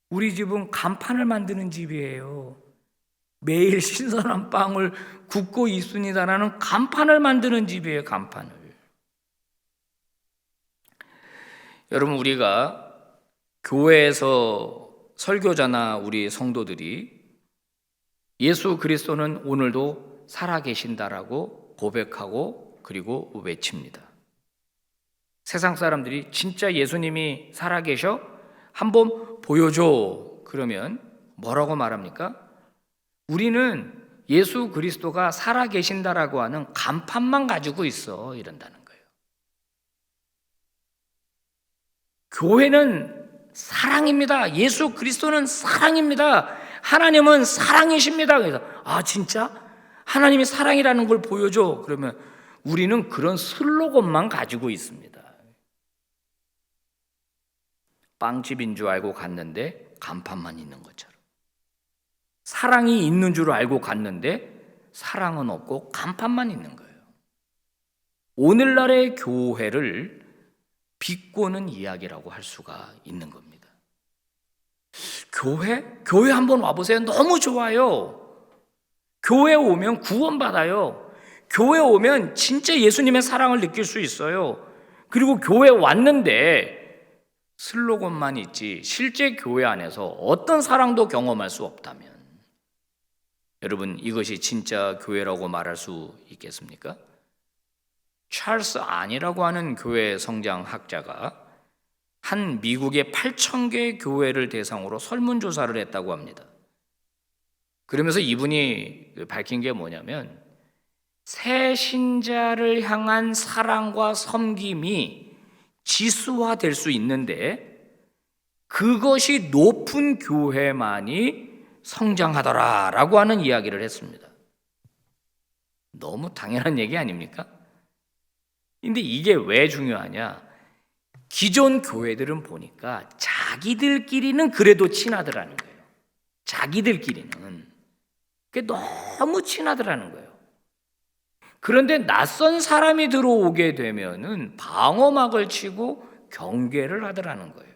우리 집은 간판을 만드는 집이에요. 매일 신선한 빵을 굽고 있습니다라는 간판을 만드는 집이에요, 간판을. 여러분, 우리가 교회에서 설교자나 우리 성도들이 예수 그리스도는 오늘도 살아계신다라고 고백하고 그리고 외칩니다. 세상 사람들이 진짜 예수님이 살아계셔? 한번 보여줘. 그러면 뭐라고 말합니까? 우리는 예수 그리스도가 살아계신다라고 하는 간판만 가지고 있어. 이런다는 거예요. 교회는 사랑입니다. 예수 그리스도는 사랑입니다. 하나님은 사랑이십니다. 그래서 진짜? 하나님이 사랑이라는 걸 보여줘. 그러면 우리는 그런 슬로건만 가지고 있습니다. 빵집인 줄 알고 갔는데 간판만 있는 것처럼. 사랑이 있는 줄 알고 갔는데 사랑은 없고 간판만 있는 거예요. 오늘날의 교회를 비꼬는 이야기라고 할 수가 있는 겁니다. 교회 한번 와보세요. 너무 좋아요. 교회 오면 구원받아요. 교회 오면 진짜 예수님의 사랑을 느낄 수 있어요. 그리고 교회 왔는데 슬로건만 있지 실제 교회 안에서 어떤 사랑도 경험할 수 없다면 여러분, 이것이 진짜 교회라고 말할 수 있겠습니까? 찰스 안이라고 하는 교회 성장학자가 한 미국의 8,000개 교회를 대상으로 설문조사를 했다고 합니다. 그러면서 이분이 밝힌 게 뭐냐면 새 신자를 향한 사랑과 섬김이 지수화될 수 있는데 그것이 높은 교회만이 성장하더라라고 하는 이야기를 했습니다. 너무 당연한 얘기 아닙니까? 근데 이게 왜 중요하냐? 기존 교회들은 보니까 자기들끼리는 그래도 친하더라는 거예요. 자기들끼리는. 그게 너무 친하더라는 거예요. 그런데 낯선 사람이 들어오게 되면은 방어막을 치고 경계를 하더라는 거예요.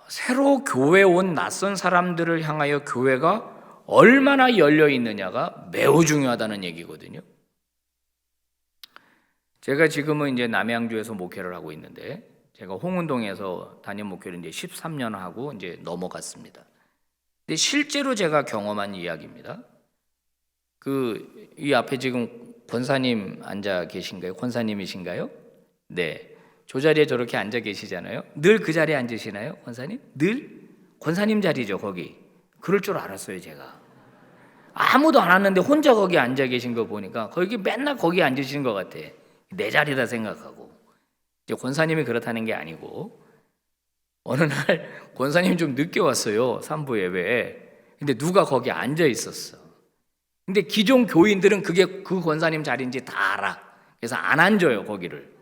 새로 교회에 온 낯선 사람들을 향하여 교회가 얼마나 열려 있느냐가 매우 중요하다는 얘기거든요. 제가 지금은 이제 남양주에서 목회를 하고 있는데 제가 홍은동에서 담임 목회를 이제 13년 하고 이제 넘어갔습니다. 근데 실제로 제가 경험한 이야기입니다. 이 앞에 지금 권사님 앉아 계신가요? 권사님이신가요? 네. 저 자리에 저렇게 앉아 계시잖아요. 늘 그 자리에 앉으시나요? 권사님? 늘? 권사님 자리죠, 거기. 그럴 줄 알았어요, 제가. 아무도 안 왔는데 혼자 거기 앉아 계신 거 보니까 거기 맨날 거기 앉으시는 것 같아. 내 자리다 생각하고. 이제 권사님이 그렇다는 게 아니고 어느 날 권사님 좀 늦게 왔어요, 산부 예배에. 근데 누가 거기 앉아 있었어. 근데 기존 교인들은 그게 그 권사님 자리인지 다 알아. 그래서 안 앉아요, 거기를.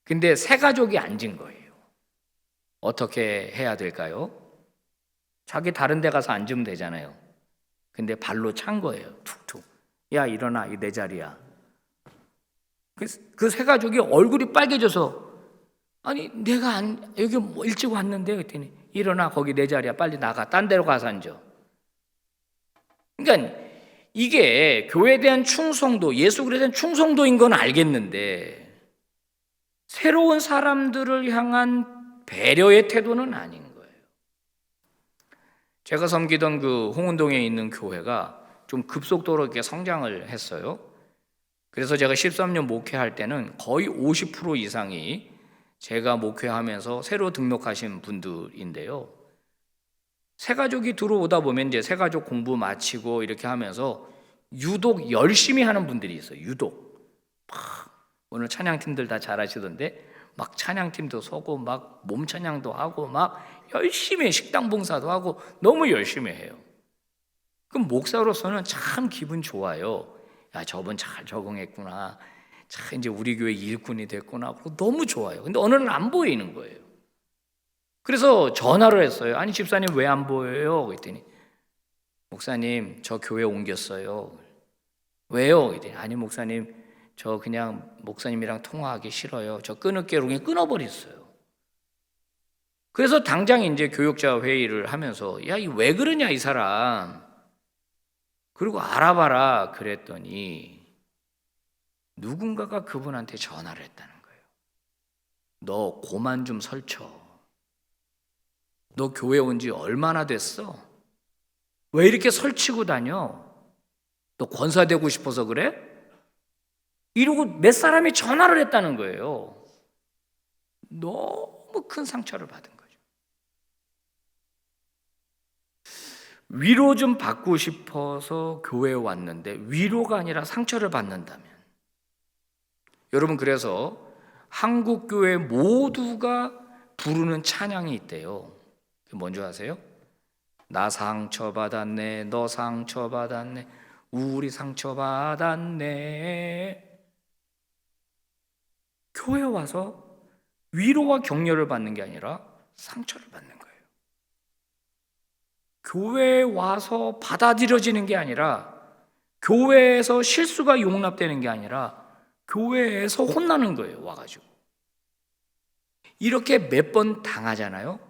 근데 새 가족이 앉은 거예요. 어떻게 해야 될까요? 자기 다른 데 가서 앉으면 되잖아요. 근데 발로 찬 거예요. 툭툭. 야, 일어나. 이 내 자리야. 그 새 가족이 얼굴이 빨개져서 아니 내가 여기 일찍 왔는데 그랬더니 일어나. 거기 내 자리야. 빨리 나가. 딴 데로 가서 앉아. 그러니까 이게 교회에 대한 충성도, 예수 그리스도에 대한 충성도인 건 알겠는데 새로운 사람들을 향한 배려의 태도는 아닌 거예요. 제가 섬기던 그 홍은동에 있는 교회가 좀 급속도로 이렇게 성장을 했어요. 그래서 제가 13년 목회할 때는 거의 50% 이상이 제가 목회하면서 새로 등록하신 분들인데요. 새가족이 들어오다 보면 이제 새가족 공부 마치고 이렇게 하면서 유독 열심히 하는 분들이 있어요. 유독. 오늘 찬양팀들 다 잘하시던데 막 찬양팀도 서고 막 몸 찬양도 하고 막 열심히 식당 봉사도 하고 너무 열심히 해요. 그럼 목사로서는 참 기분 좋아요. 야, 저분 잘 적응했구나. 참 이제 우리 교회 일꾼이 됐구나. 너무 좋아요. 근데 어느 날 안 보이는 거예요. 그래서 전화를 했어요. 아니 집사님 왜 안 보여요? 그랬더니 목사님 저 교회 옮겼어요. 왜요? 그랬더니 아니 목사님 저 그냥 목사님이랑 통화하기 싫어요. 저 끊을게요. 그냥 끊어버렸어요. 그래서 당장 이제 교육자 회의를 하면서 야, 이 왜 그러냐 이 사람. 그리고 알아봐라 그랬더니 누군가가 그분한테 전화를 했다는 거예요. 너 고만 좀 설쳐. 너 교회 온 지 얼마나 됐어? 왜 이렇게 설치고 다녀? 너 권사 되고 싶어서 그래? 이러고 몇 사람이 전화를 했다는 거예요. 너무 큰 상처를 받은 거죠. 위로 좀 받고 싶어서 교회에 왔는데 위로가 아니라 상처를 받는다면, 여러분, 그래서 한국 교회 모두가 부르는 찬양이 있대요. 뭔지 아세요? 나 상처받았네, 너 상처받았네, 우리 상처받았네. 교회 와서 위로와 격려를 받는 게 아니라 상처를 받는 거예요. 교회에 와서 받아들여지는 게 아니라, 교회에서 실수가 용납되는 게 아니라 교회에서 혼나는 거예요. 와가지고 이렇게 몇 번 당하잖아요.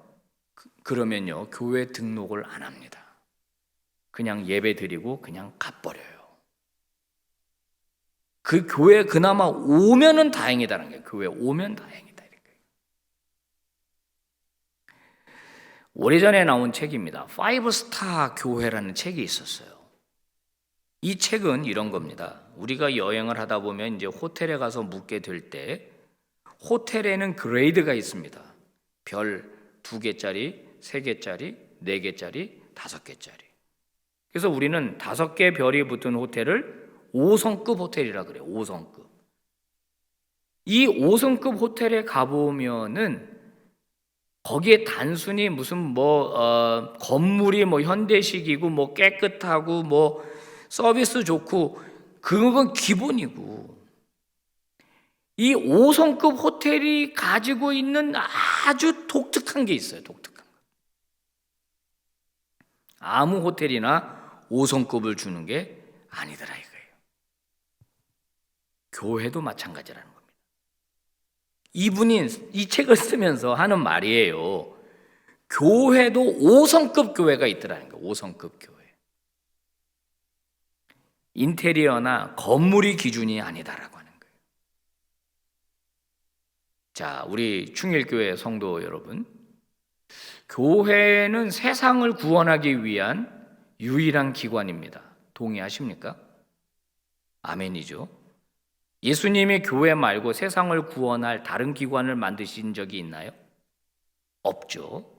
그러면요, 교회 등록을 안 합니다. 그냥 예배 드리고 그냥 가버려요. 그 교회 그나마 오면은 다행이다라는 거예요. 교회 오면 다행이다. 오래전에 나온 책입니다. 5스타 교회라는 책이 있었어요. 이 책은 이런 겁니다. 우리가 여행을 하다 보면 이제 호텔에 가서 묵게 될 때, 호텔에는 그레이드가 있습니다. 별 2개짜리, 3개짜리, 4개짜리, 5개짜리. 그래서 우리는 5개 별이 붙은 호텔을 5성급 호텔이라 그래요. 5성급. 이 5성급 호텔에 가보면은 거기에 단순히 무슨 건물이 현대식이고 깨끗하고 서비스 좋고 그건 기본이고, 이 5성급 호텔이 가지고 있는 아주 독특한 게 있어요. 독특한 거. 아무 호텔이나 5성급을 주는 게 아니더라 이거예요. 교회도 마찬가지라는 겁니다. 이분이 이 책을 쓰면서 하는 말이에요. 교회도 5성급 교회가 있더라는 거예요. 5성급 교회. 인테리어나 건물이 기준이 아니다라고 하는 거예요. 자, 우리 충일교회 성도 여러분, 교회는 세상을 구원하기 위한 유일한 기관입니다. 동의하십니까? 아멘이죠. 예수님이 교회 말고 세상을 구원할 다른 기관을 만드신 적이 있나요? 없죠.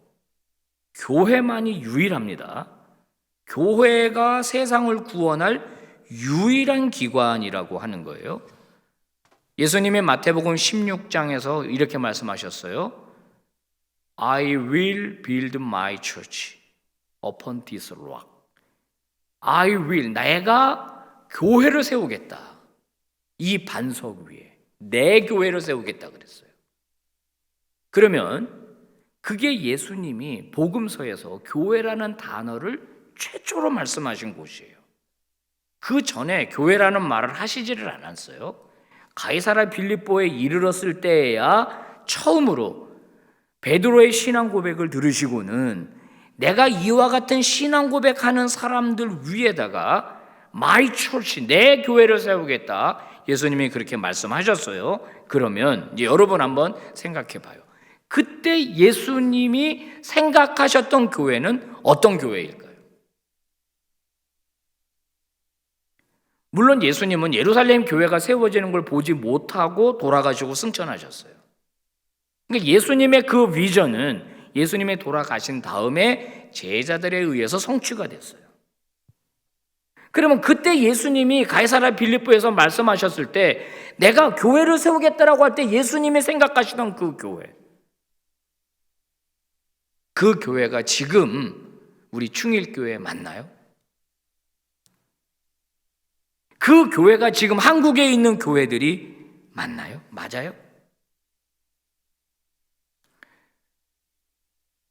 교회만이 유일합니다. 교회가 세상을 구원할 유일한 기관이라고 하는 거예요. 예수님이 마태복음 16장에서 이렇게 말씀하셨어요. I will build my church upon this rock. I will, 내가 교회를 세우겠다. 이 반석 위에 내 교회를 세우겠다 그랬어요. 그러면 그게 예수님이 복음서에서 교회라는 단어를 최초로 말씀하신 곳이에요. 그 전에 교회라는 말을 하시지를 않았어요. 가이사랴 빌립보에 이르렀을 때에야 처음으로 베드로의 신앙 고백을 들으시고는 내가 이와 같은 신앙 고백하는 사람들 위에다가 My church, 내 교회를 세우겠다. 예수님이 그렇게 말씀하셨어요. 그러면 이제 여러분 한번 생각해 봐요. 그때 예수님이 생각하셨던 교회는 어떤 교회일까요? 물론 예수님은 예루살렘 교회가 세워지는 걸 보지 못하고 돌아가시고 승천하셨어요. 그러니까 예수님의 그 비전은 예수님이 돌아가신 다음에 제자들에 의해서 성취가 됐어요. 그러면 그때 예수님이 가이사랴 빌립보에서 말씀하셨을 때 내가 교회를 세우겠다라고 할 때 예수님이 생각하시던 그 교회, 그 교회가 지금 우리 충일교회에 맞나요? 그 교회가 지금 한국에 있는 교회들이 맞나요? 맞아요?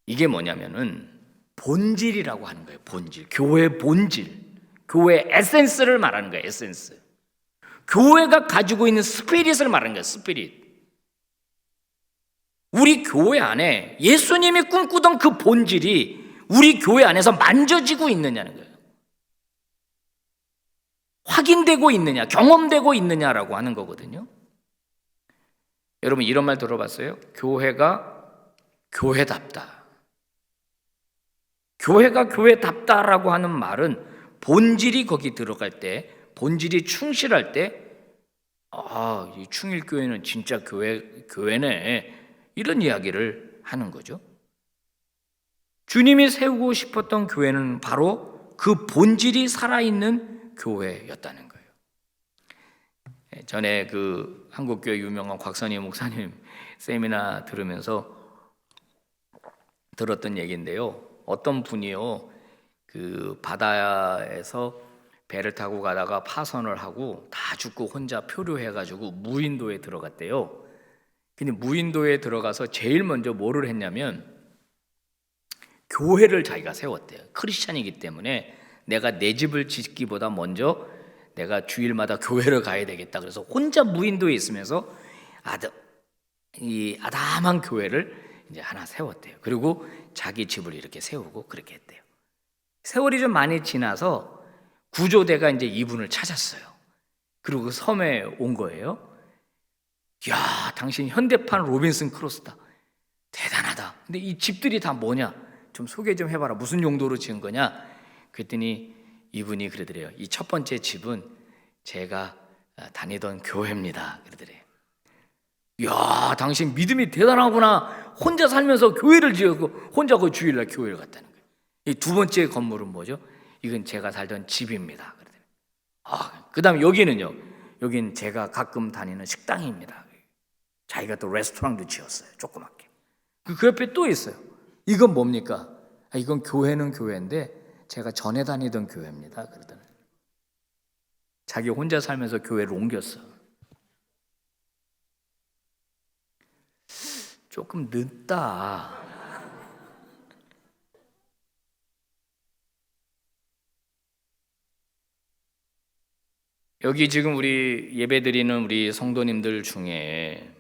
이게 뭐냐면은 본질이라고 하는 거예요. 본질. 교회의 본질. 교회의 에센스를 말하는 거예요. 에센스. 교회가 가지고 있는 스피릿을 말하는 거예요. 스피릿. 우리 교회 안에 예수님이 꿈꾸던 그 본질이 우리 교회 안에서 만져지고 있느냐는 거예요. 확인되고 있느냐, 경험되고 있느냐라고 하는 거거든요. 여러분 이런 말 들어봤어요? 교회가 교회답다. 교회가 교회답다라고 하는 말은 본질이 거기 들어갈 때, 본질이 충실할 때 이 충일교회는 진짜 교회네, 이런 이야기를 하는 거죠. 주님이 세우고 싶었던 교회는 바로 그 본질이 살아있는 교회였다는 거예요. 전에 그 한국교회 유명한 곽선희 목사님 세미나 들으면서 들었던 얘기인데요. 어떤 분이요, 그 바다에서 배를 타고 가다가 파선을 하고 다 죽고 혼자 표류해가지고 무인도에 들어갔대요. 근데 무인도에 들어가서 제일 먼저 뭐를 했냐면 교회를 자기가 세웠대요. 크리스찬이기 때문에 내가 내 집을 짓기보다 먼저 내가 주일마다 교회를 가야 되겠다. 그래서 혼자 무인도에 있으면서 이 아담한 교회를 이제 하나 세웠대요. 그리고 자기 집을 이렇게 세우고 그렇게 했대요. 세월이 좀 많이 지나서 구조대가 이제 이분을 찾았어요. 그리고 그 섬에 온 거예요. 야, 당신 현대판 로빈슨 크루소다. 대단하다. 근데 이 집들이 다 뭐냐? 좀 소개 좀 해봐라. 무슨 용도로 지은 거냐? 그랬더니 이분이 그러더래요. 이 첫 번째 집은 제가 다니던 교회입니다. 그러더래요. 야, 당신 믿음이 대단하구나. 혼자 살면서 교회를 지었고 혼자 그 주일날 교회를 갔다는 거예요. 이 두 번째 건물은 뭐죠? 이건 제가 살던 집입니다. 그러더래요. 그다음 여기는요. 여긴 제가 가끔 다니는 식당입니다. 자기가 또 레스토랑도 지었어요. 조그맣게. 그 옆에 또 있어요. 이건 뭡니까? 이건 교회는 교회인데 제가 전에 다니던 교회입니다. 그러더라고요. 자기 혼자 살면서 교회를 옮겼어. 조금 늦다. 여기 지금 우리 예배드리는 우리 성도님들 중에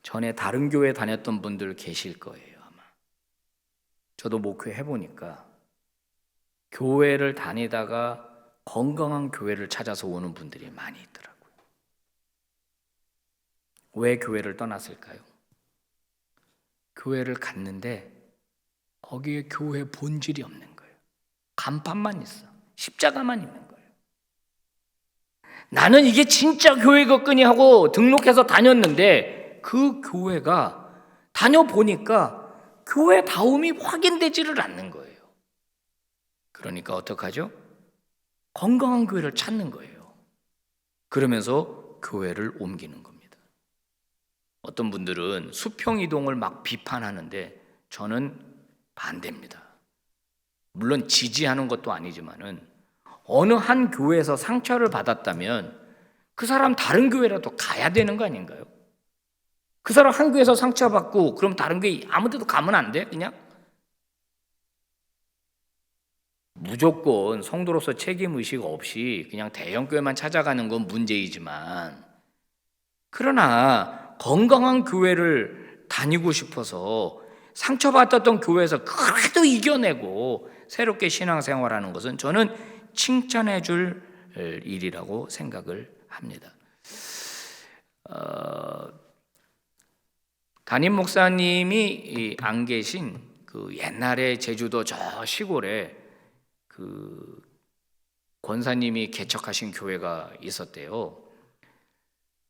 전에 다른 교회 다녔던 분들 계실 거예요, 아마. 저도 목회 해보니까 교회를 다니다가 건강한 교회를 찾아서 오는 분들이 많이 있더라고요. 왜 교회를 떠났을까요? 교회를 갔는데 거기에 교회 본질이 없는 거예요. 간판만 있어. 십자가만 있는 거예요. 나는 이게 진짜 교회거든요 하고 등록해서 다녔는데 그 교회가 다녀보니까 교회다움이 확인되지를 않는 거예요. 그러니까 어떡하죠? 건강한 교회를 찾는 거예요. 그러면서 교회를 옮기는 겁니다. 어떤 분들은 수평이동을 막 비판하는데 저는 반대입니다. 물론 지지하는 것도 아니지만은 어느 한 교회에서 상처를 받았다면 그 사람 다른 교회라도 가야 되는 거 아닌가요? 그 사람 한 교회에서 상처받고 그럼 다른 교회 아무 데도 가면 안 돼? 그냥? 무조건 성도로서 책임의식 없이 그냥 대형교회만 찾아가는 건 문제이지만 그러나 건강한 교회를 다니고 싶어서 상처받았던 교회에서 그래도 이겨내고 새롭게 신앙생활하는 것은 저는 칭찬해 줄 일이라고 생각을 합니다. 담임 목사님이 안 계신 그 옛날에 제주도 저 시골에 그 권사님이 개척하신 교회가 있었대요.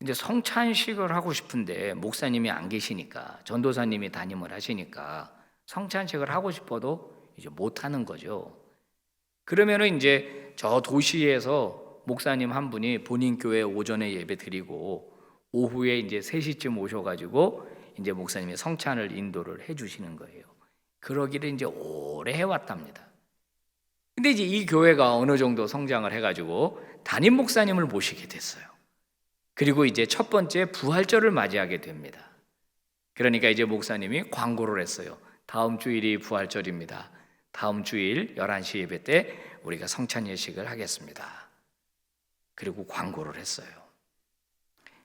이제 성찬식을 하고 싶은데 목사님이 안 계시니까 전도사님이 담임을 하시니까 성찬식을 하고 싶어도 이제 못 하는 거죠. 그러면은 이제 저 도시에서 목사님 한 분이 본인 교회 오전에 예배 드리고 오후에 이제 3시쯤 오셔가지고 이제 목사님이 성찬을 인도를 해주시는 거예요. 그러기를 이제 오래 해왔답니다. 근데 이제 이 교회가 어느 정도 성장을 해가지고 담임 목사님을 모시게 됐어요. 그리고 이제 첫 번째 부활절을 맞이하게 됩니다. 그러니까 이제 목사님이 광고를 했어요. 다음 주일이 부활절입니다. 다음 주일 11시 예배 때 우리가 성찬 예식을 하겠습니다. 그리고 광고를 했어요.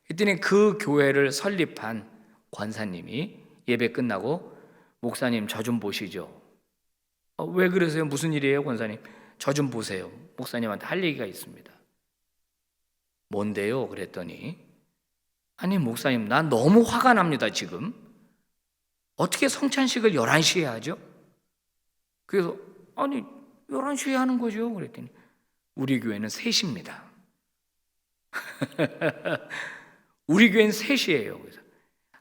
그랬더니 그 교회를 설립한 권사님이 예배 끝나고 목사님 저 좀 보시죠. 왜 그러세요? 무슨 일이에요, 권사님? 저 좀 보세요. 목사님한테 할 얘기가 있습니다. 뭔데요? 그랬더니 아니 목사님 난 너무 화가 납니다 지금. 어떻게 성찬식을 11시에 하죠? 그래서 아니 11시에 하는 거죠. 그랬더니 우리 교회는 3시입니다. 우리 교회는 셋이에요. 그래서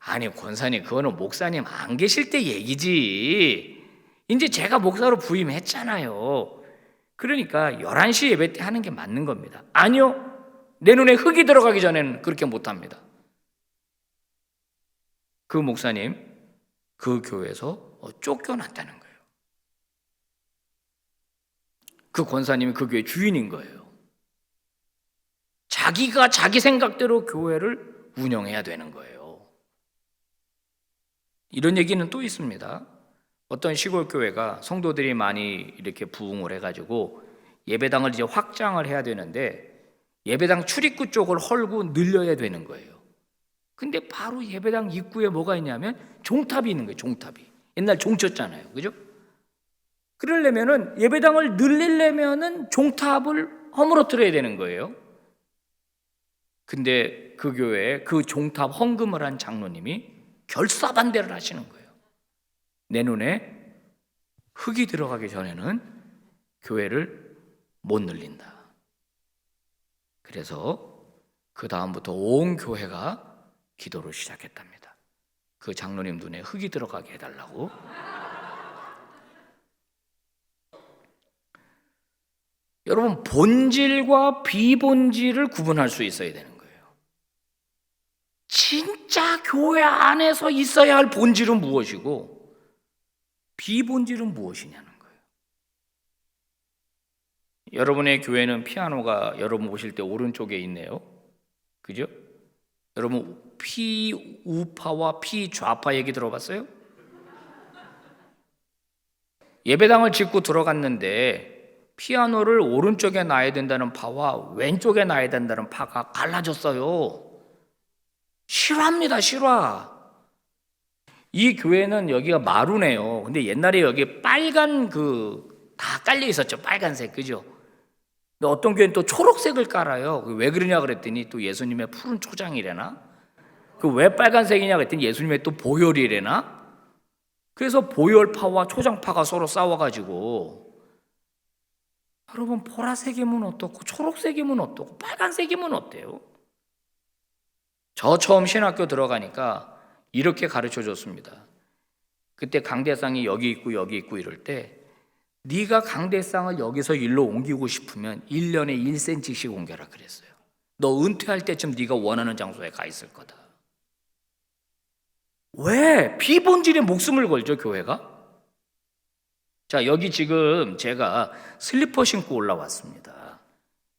아니 권사님 그거는 목사님 안 계실 때 얘기지. 이제 제가 목사로 부임했잖아요. 그러니까 11시 예배 때 하는 게 맞는 겁니다. 아니요. 내 눈에 흙이 들어가기 전에는 그렇게 못합니다. 그 목사님 그 교회에서 쫓겨났다는 거예요. 그 권사님이 그 교회 주인인 거예요. 자기가 자기 생각대로 교회를 운영해야 되는 거예요. 이런 얘기는 또 있습니다. 어떤 시골 교회가 성도들이 많이 이렇게 부흥을 해가지고 예배당을 이제 확장을 해야 되는데 예배당 출입구 쪽을 헐고 늘려야 되는 거예요. 근데 바로 예배당 입구에 뭐가 있냐면 종탑이 있는 거예요. 종탑이. 옛날 종 쳤잖아요. 그죠? 그러려면은 예배당을 늘리려면은 종탑을 허물어뜨려야 되는 거예요. 근데 그 교회에 그 종탑 헌금을 한 장로님이 결사반대를 하시는 거예요. 내 눈에 흙이 들어가기 전에는 교회를 못 늘린다. 그래서 그 다음부터 온 교회가 기도를 시작했답니다. 그 장로님 눈에 흙이 들어가게 해달라고. 여러분, 본질과 비본질을 구분할 수 있어야 되는 거예요. 진짜 교회 안에서 있어야 할 본질은 무엇이고 비본질은 무엇이냐는 거예요. 여러분의 교회는 피아노가 여러분 오실 때 오른쪽에 있네요. 그죠? 여러분 피우파와 피좌파 얘기 들어봤어요? 예배당을 짓고 들어갔는데 피아노를 오른쪽에 놔야 된다는 파와 왼쪽에 놔야 된다는 파가 갈라졌어요. 실화입니다, 실화. 이 교회는 여기가 마루네요. 근데 옛날에 여기 빨간 다 깔려 있었죠. 빨간색, 그죠? 근데 어떤 교회는 또 초록색을 깔아요. 왜 그러냐 그랬더니 또 예수님의 푸른 초장이래나? 그 왜 빨간색이냐 그랬더니 예수님의 또 보혈이래나? 그래서 보혈파와 초장파가 서로 싸워가지고 여러분 보라색이면 어떻고 초록색이면 어떻고 빨간색이면 어때요? 저 처음 신학교 들어가니까 이렇게 가르쳐줬습니다. 그때 강대상이 여기 있고 여기 있고 이럴 때 네가 강대상을 여기서 일로 옮기고 싶으면 1년에 1cm씩 옮겨라 그랬어요. 너 은퇴할 때쯤 네가 원하는 장소에 가 있을 거다. 왜? 비본질에 목숨을 걸죠, 교회가? 자, 여기 지금 제가 슬리퍼 신고 올라왔습니다.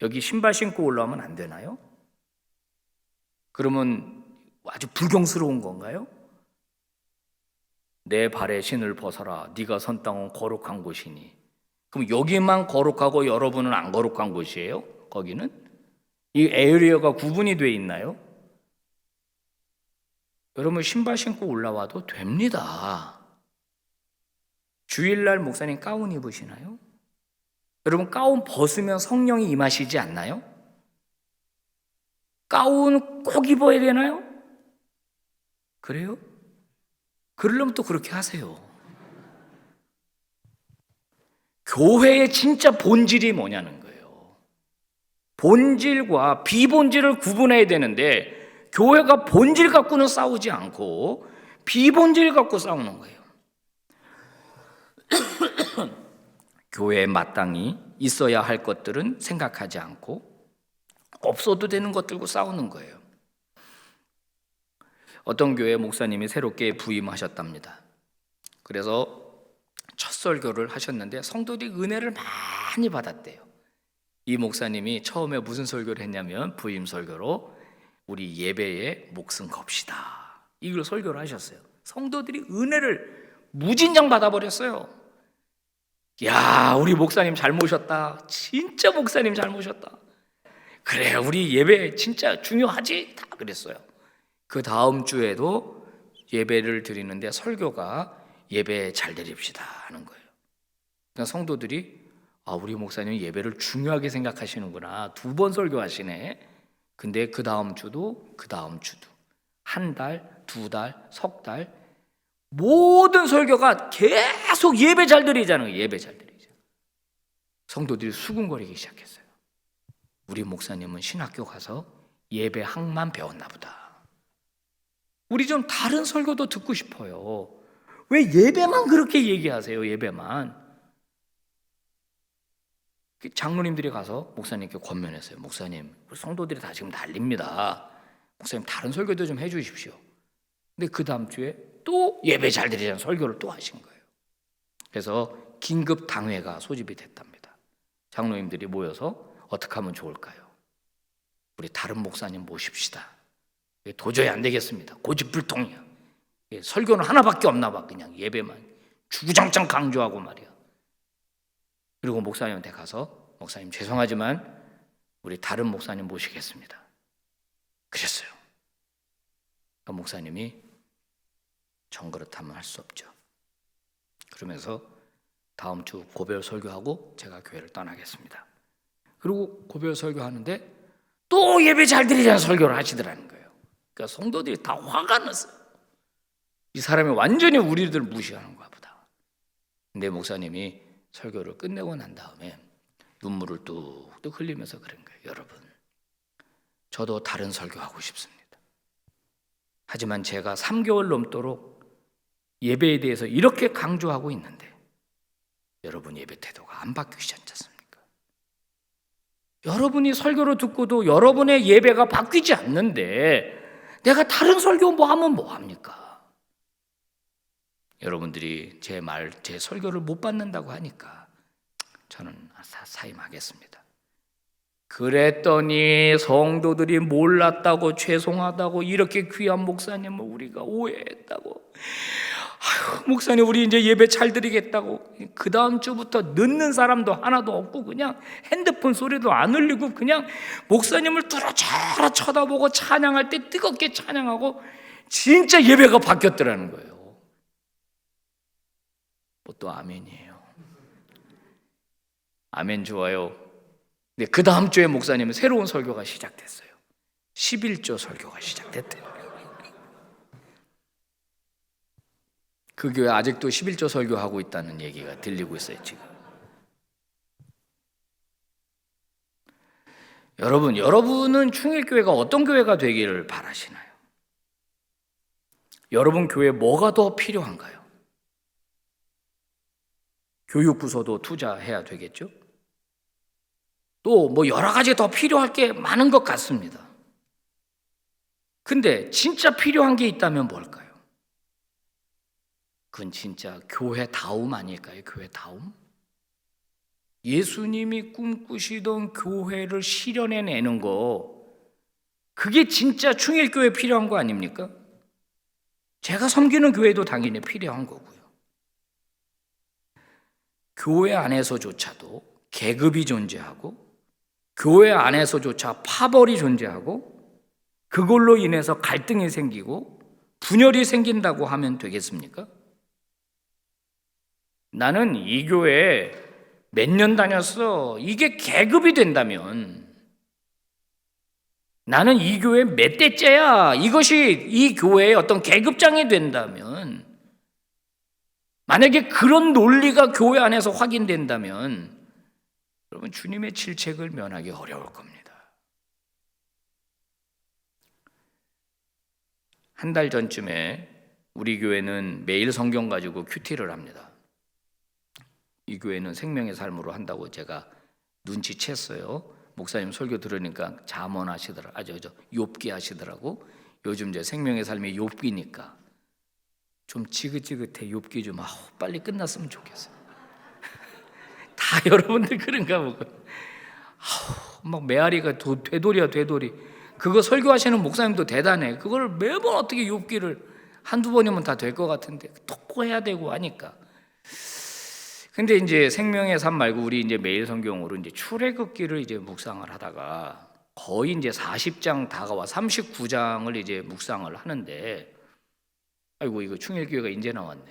여기 신발 신고 올라오면 안 되나요? 그러면 아주 불경스러운 건가요? 내 발에 신을 벗어라. 네가 선 땅은 거룩한 곳이니. 그럼 여기만 거룩하고 여러분은 안 거룩한 곳이에요? 거기는? 이 에어리어가 구분이 돼 있나요? 여러분 신발 신고 올라와도 됩니다. 주일날 목사님 가운 입으시나요? 여러분 가운 벗으면 성령이 임하시지 않나요? 가운 꼭 입어야 되나요? 그래요? 그러려면 또 그렇게 하세요. 교회의 진짜 본질이 뭐냐는 거예요. 본질과 비본질을 구분해야 되는데 교회가 본질 갖고는 싸우지 않고 비본질 갖고 싸우는 거예요. 교회에 마땅히 있어야 할 것들은 생각하지 않고 없어도 되는 것들과 싸우는 거예요. 어떤 교회 목사님이 새롭게 부임하셨답니다. 그래서 첫 설교를 하셨는데 성도들이 은혜를 많이 받았대요. 이 목사님이 처음에 무슨 설교를 했냐면 부임 설교로 우리 예배에 목숨 겁시다. 이걸 설교를 하셨어요. 성도들이 은혜를 무진장 받아버렸어요. 야, 우리 목사님 잘 모셨다. 진짜 목사님 잘 모셨다. 그래, 우리 예배 진짜 중요하지? 다 그랬어요. 그 다음 주에도 예배를 드리는데 설교가 예배 잘 드립시다 하는 거예요. 그러니까 성도들이 우리 목사님 예배를 중요하게 생각하시는구나. 2번 설교하시네. 근데 그 다음 주도 한 달, 2달, 석 달 모든 설교가 계속 예배 잘 드리자는 거예요. 예배 잘 드리자. 성도들이 수군거리기 시작했어요. 우리 목사님은 신학교 가서 예배 학만 배웠나 보다. 우리 좀 다른 설교도 듣고 싶어요. 왜 예배만 그렇게 얘기하세요? 예배만. 장로님들이 가서 목사님께 권면했어요. 목사님, 우리 성도들이 다 지금 난립니다. 목사님 다른 설교도 좀 해주십시오. 근데 그 다음 주에 또 예배 잘 드리자는 설교를 또 하신 거예요. 그래서 긴급 당회가 소집이 됐답니다. 장로님들이 모여서 어떻게 하면 좋을까요? 우리 다른 목사님 모십시다. 도저히 안 되겠습니다. 고집불통이야. 설교는 하나밖에 없나 봐. 그냥 예배만 주구장창 강조하고 말이야. 그리고 목사님한테 가서 목사님 죄송하지만 우리 다른 목사님 모시겠습니다. 그랬어요. 그 목사님이 전 그렇다면 할 수 없죠. 그러면서 다음 주 고별 설교하고 제가 교회를 떠나겠습니다. 그리고 고별 설교하는데 또 예배 잘 드리자는 설교를 하시더라는 거예요. 그러니까 성도들이 다 화가 났어요. 이 사람이 완전히 우리들 무시하는 거야 보다. 근데 목사님이 설교를 끝내고 난 다음에 눈물을 뚝뚝 흘리면서 그런 거예요. 여러분, 저도 다른 설교하고 싶습니다. 하지만 제가 3개월 넘도록 예배에 대해서 이렇게 강조하고 있는데 여러분 예배 태도가 안 바뀌시지 않습니까? 여러분이 설교를 듣고도 여러분의 예배가 바뀌지 않는데 내가 다른 설교 뭐 하면 뭐 합니까? 여러분들이 제 설교를 못 받는다고 하니까 저는 사임하겠습니다. 그랬더니 성도들이 몰랐다고 죄송하다고 이렇게 귀한 목사님을 우리가 오해했다고 목사님 우리 이제 예배 잘 드리겠다고 그 다음 주부터 늦는 사람도 하나도 없고 그냥 핸드폰 소리도 안 울리고 그냥 목사님을 뚫어져라 쳐다보고 찬양할 때 뜨겁게 찬양하고 진짜 예배가 바뀌었더라는 거예요. 뭐 또 아멘이에요. 아멘 좋아요. 근데 그 다음 주에 목사님은 새로운 설교가 시작됐어요. 11조 설교가 시작됐대요. 그 교회 아직도 11조 설교하고 있다는 얘기가 들리고 있어요 지금. 여러분은 충일교회가 어떤 교회가 되기를 바라시나요? 여러분 교회에 뭐가 더 필요한가요? 교육부서도 투자해야 되겠죠? 또 뭐 여러 가지 더 필요할 게 많은 것 같습니다. 근데 진짜 필요한 게 있다면 뭘까요? 그건 진짜 교회다움 아닐까요? 교회다움? 예수님이 꿈꾸시던 교회를 실현해내는 거 그게 진짜 충일교회에 필요한 거 아닙니까? 제가 섬기는 교회도 당연히 필요한 거고요. 교회 안에서조차도 계급이 존재하고 교회 안에서조차 파벌이 존재하고 그걸로 인해서 갈등이 생기고 분열이 생긴다고 하면 되겠습니까? 나는 이 교회에 몇 년 다녔어. 이게 계급이 된다면 나는 이 교회 몇 대째야. 이것이 이 교회의 어떤 계급장이 된다면 만약에 그런 논리가 교회 안에서 확인된다면 여러분 주님의 질책을 면하기 어려울 겁니다. 한 달 전쯤에 우리 교회는 매일 성경 가지고 큐티를 합니다. 이 교회는 생명의 삶으로 한다고 제가 눈치챘어요. 목사님 설교 들으니까 욥기 하시더라고. 요즘 이제 생명의 삶이 욥기니까 좀 지긋지긋해. 욥기 좀 빨리 끝났으면 좋겠어요. 다 여러분들 그런가 보고 막 메아리가 되돌이야 되돌이. 그거 설교하시는 목사님도 대단해. 그걸 매번 어떻게 욥기를 한두 번이면 다 될 것 같은데 또 해야 되고 하니까. 근데 이제 생명의 삶 말고 우리 이제 매일 성경으로 이제 출애굽기를 이제 묵상을 하다가 거의 이제 40장 다가와 39장을 이제 묵상을 하는데 아이고 이거 충일교회가 이제 나왔네.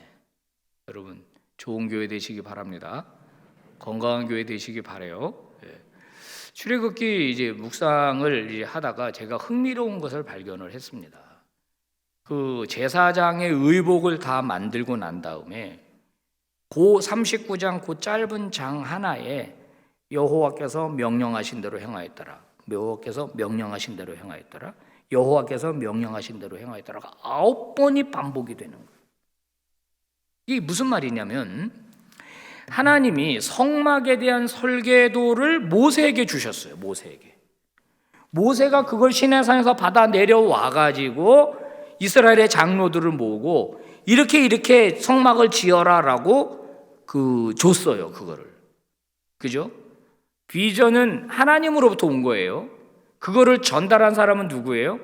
여러분 좋은 교회 되시기 바랍니다. 건강한 교회 되시기 바래요. 출애굽기 이제 묵상을 이제 하다가 제가 흥미로운 것을 발견을 했습니다. 그 제사장의 의복을 다 만들고 난 다음에 그 39장 그 짧은 장 하나에 여호와께서 명령하신 대로 행하였더라. 여호와께서 명령하신 대로 행하였더라. 여호와께서 명령하신 대로 행하였더라가 9번이 반복이 되는 거예요. 이게 무슨 말이냐면 하나님이 성막에 대한 설계도를 모세에게 주셨어요. 모세가 그걸 시내산에서 받아 내려와 가지고 이스라엘의 장로들을 모으고 이렇게 성막을 지어라라고 줬어요. 그거를. 그죠? 비전은 하나님으로부터 온 거예요. 그거를 전달한 사람은 누구예요?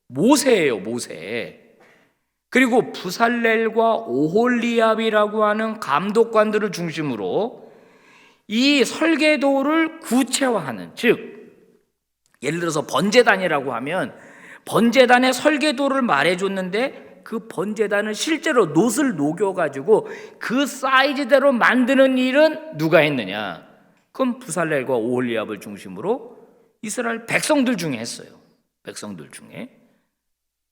모세예요. 모세. 그리고 부살렐과 오홀리압이라고 하는 감독관들을 중심으로 이 설계도를 구체화하는, 즉 예를 들어서 번제단이라고 하면 번제단의 설계도를 말해줬는데 그 번제단을 실제로 놋을 녹여가지고 그 사이즈대로 만드는 일은 누가 했느냐? 그건 부살렐과 오홀리압을 중심으로 이스라엘 백성들 중에 했어요. 백성들 중에.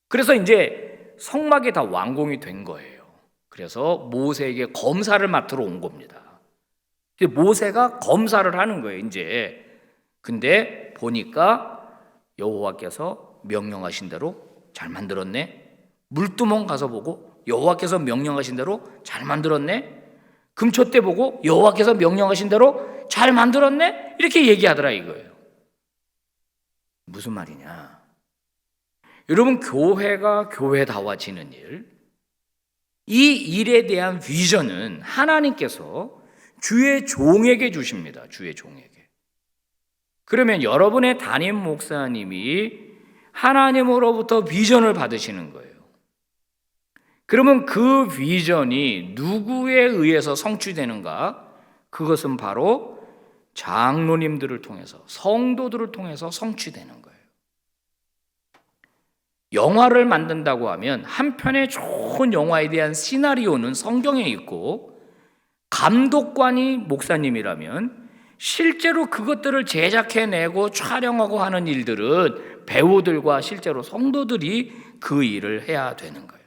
그래서 이제 성막이 다 완공이 된 거예요. 그래서 모세에게 검사를 맡으러 온 겁니다. 모세가 검사를 하는 거예요, 이제. 근데 보니까 여호와께서 명령하신 대로 잘 만들었네. 물두멍 가서 보고 여호와께서 명령하신 대로 잘 만들었네. 금촛대 보고 여호와께서 명령하신 대로 잘 만들었네. 이렇게 얘기하더라 이거예요. 무슨 말이냐? 여러분, 교회가 교회다워지는 일, 이 일에 대한 비전은 하나님께서 주의 종에게 주십니다. 주의 종에게. 그러면 여러분의 담임 목사님이 하나님으로부터 비전을 받으시는 거예요. 그러면 그 비전이 누구에 의해서 성취되는가? 그것은 바로 장로님들을 통해서, 성도들을 통해서 성취되는 거예요. 영화를 만든다고 하면 한 편의 좋은 영화에 대한 시나리오는 성경에 있고, 감독관이 목사님이라면 실제로 그것들을 제작해내고 촬영하고 하는 일들은 배우들과 실제로 성도들이 그 일을 해야 되는 거예요.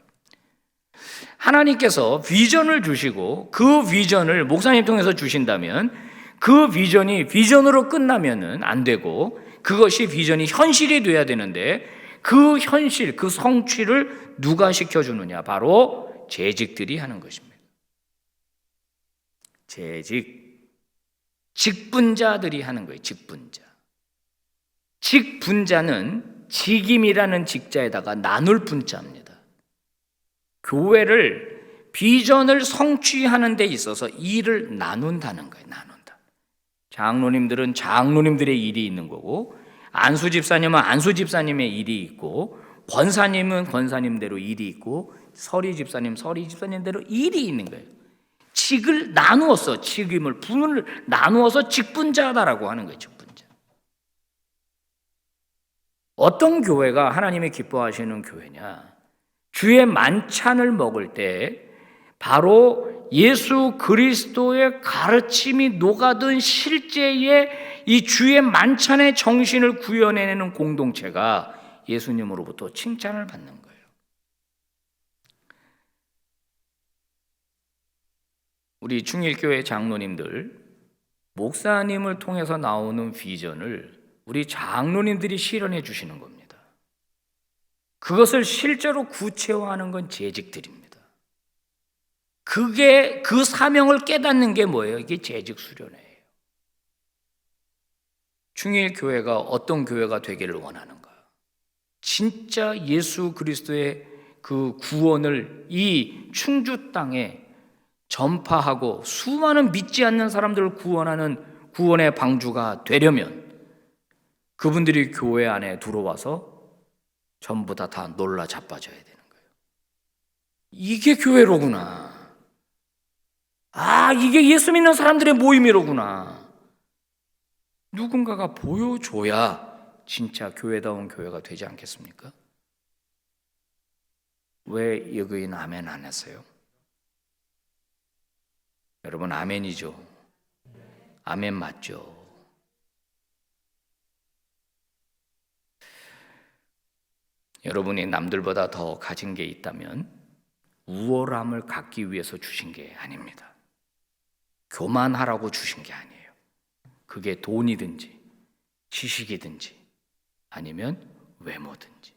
하나님께서 비전을 주시고 그 비전을 목사님 통해서 주신다면 그 비전이 비전으로 끝나면은 안 되고 그것이 비전이 현실이 돼야 되는데 그 현실, 그 성취를 누가 시켜주느냐? 바로 재직들이 하는 것입니다. 직분자들이 하는 거예요. 직분자는 직임이라는 직자에다가 나눌 분자입니다. 교회를 비전을 성취하는 데 있어서 일을 나눈다는 거예요. 나눈다. 장로님들은 장로님들의 일이 있는 거고, 안수 집사님은 안수 집사님의 일이 있고, 권사님은 권사님대로 일이 있고, 서리 집사님대로 일이 있는 거예요. 직을 나누어서, 직임을 분을 나누어서 직분자다라고 하는 거예요. 직분자. 어떤 교회가 하나님이 기뻐하시는 교회냐? 주의 만찬을 먹을 때 바로 예수 그리스도의 가르침이 녹아든 실제의 이 주의 만찬의 정신을 구현해내는 공동체가 예수님으로부터 칭찬을 받는 거예요. 우리 충일교회 장로님들, 목사님을 통해서 나오는 비전을 우리 장로님들이 실현해 주시는 겁니다. 그것을 실제로 구체화하는 건 재직들입니다. 그게 그 사명을 깨닫는 게 뭐예요? 이게 재직 수련회예요. 충일교회가 어떤 교회가 되기를 원하는가? 진짜 예수 그리스도의 그 구원을 이 충주 땅에 전파하고 수많은 믿지 않는 사람들을 구원하는 구원의 방주가 되려면 그분들이 교회 안에 들어와서 전부 다 놀라 자빠져야 되는 거예요. 이게 교회로구나. 이게 예수 믿는 사람들의 모임이로구나. 누군가가 보여줘야 진짜 교회다운 교회가 되지 않겠습니까? 왜 여기는 아멘 안 했어요? 여러분, 아멘이죠. 아멘 맞죠? 여러분이 남들보다 더 가진 게 있다면 우월함을 갖기 위해서 주신 게 아닙니다. 교만하라고 주신 게 아니에요. 그게 돈이든지 지식이든지 아니면 외모든지.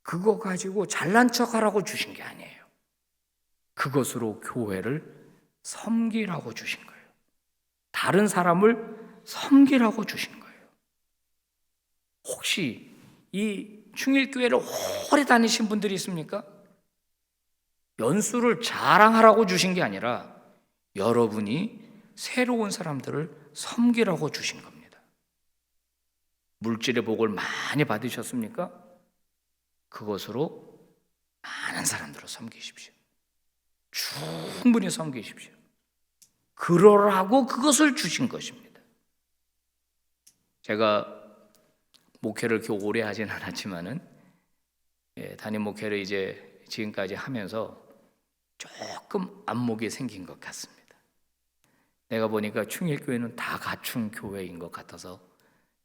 그거 가지고 잘난 척하라고 주신 게 아니에요. 그것으로 교회를 섬기라고 주신 거예요. 다른 사람을 섬기라고 주신 거예요. 혹시 이 충일교회를 오래 다니신 분들이 있습니까? 연수를 자랑하라고 주신 게 아니라 여러분이 새로운 사람들을 섬기라고 주신 겁니다. 물질의 복을 많이 받으셨습니까? 그것으로 많은 사람들을 섬기십시오. 충분히 섬기십시오. 그러라고 그것을 주신 것입니다. 제가 목회를 그렇게 오래 하진 않았지만은 담임 목회를 이제 지금까지 하면서 조금 안목이 생긴 것 같습니다. 내가 보니까 충일교회는 다 갖춘 교회인 것 같아서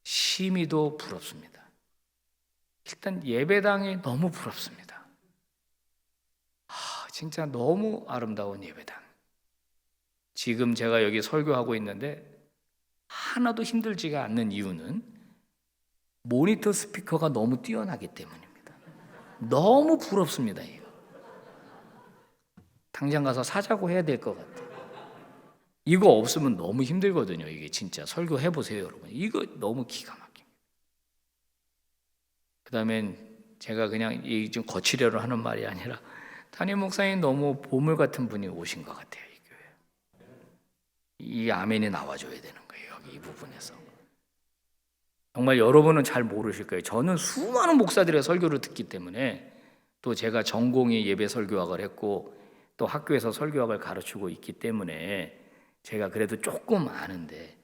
심히도 부럽습니다. 일단 예배당이 너무 부럽습니다. 진짜 너무 아름다운 예배당. 지금 제가 여기 설교하고 있는데 하나도 힘들지가 않는 이유는 모니터 스피커가 너무 뛰어나기 때문입니다. 너무 부럽습니다. 이거. 당장 가서 사자고 해야 될 것 같아요. 이거 없으면 너무 힘들거든요. 이게 진짜 설교해 보세요, 여러분. 이거 너무 기가 막힙니다. 그다음엔 제가 그냥 좀 거치려고 하는 말이 아니라 담임 목사님 너무 보물 같은 분이 오신 것 같아요. 이 교회. 이 아멘이 나와줘야 되는 거예요. 여기 이 부분에서. 정말 여러분은 잘 모르실 거예요. 저는 수많은 목사들의 설교를 듣기 때문에 또 제가 전공이 예배 설교학을 했고 또 학교에서 설교학을 가르치고 있기 때문에 제가 그래도 조금 아는데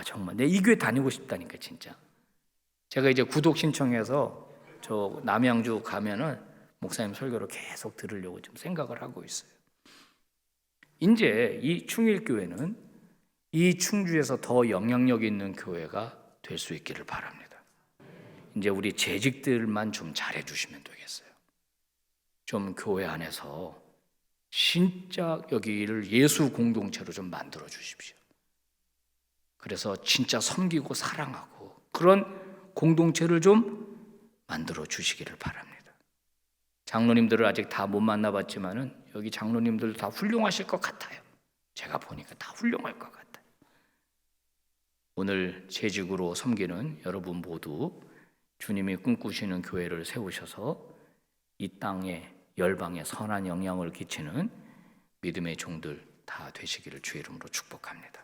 정말 내 이 교회 다니고 싶다니까 진짜. 제가 이제 구독 신청해서 저 남양주 가면은 목사님 설교를 계속 들으려고 좀 생각을 하고 있어요. 이제 이 충일교회는 이 충주에서 더 영향력 있는 교회가 될 수 있기를 바랍니다. 이제 우리 재직들만 좀 잘해 주시면 되겠어요. 좀 교회 안에서 진짜 여기를 예수 공동체로 좀 만들어 주십시오. 그래서 진짜 섬기고 사랑하고 그런 공동체를 좀 만들어 주시기를 바랍니다. 장로님들을 아직 다 못 만나봤지만은 여기 장로님들 다 훌륭하실 것 같아요. 제가 보니까 다 훌륭할 것 같아요. 오늘 재직으로 섬기는 여러분 모두 주님이 꿈꾸시는 교회를 세우셔서 이 땅에 열방에 선한 영향을 끼치는 믿음의 종들 다 되시기를 주의 이름으로 축복합니다.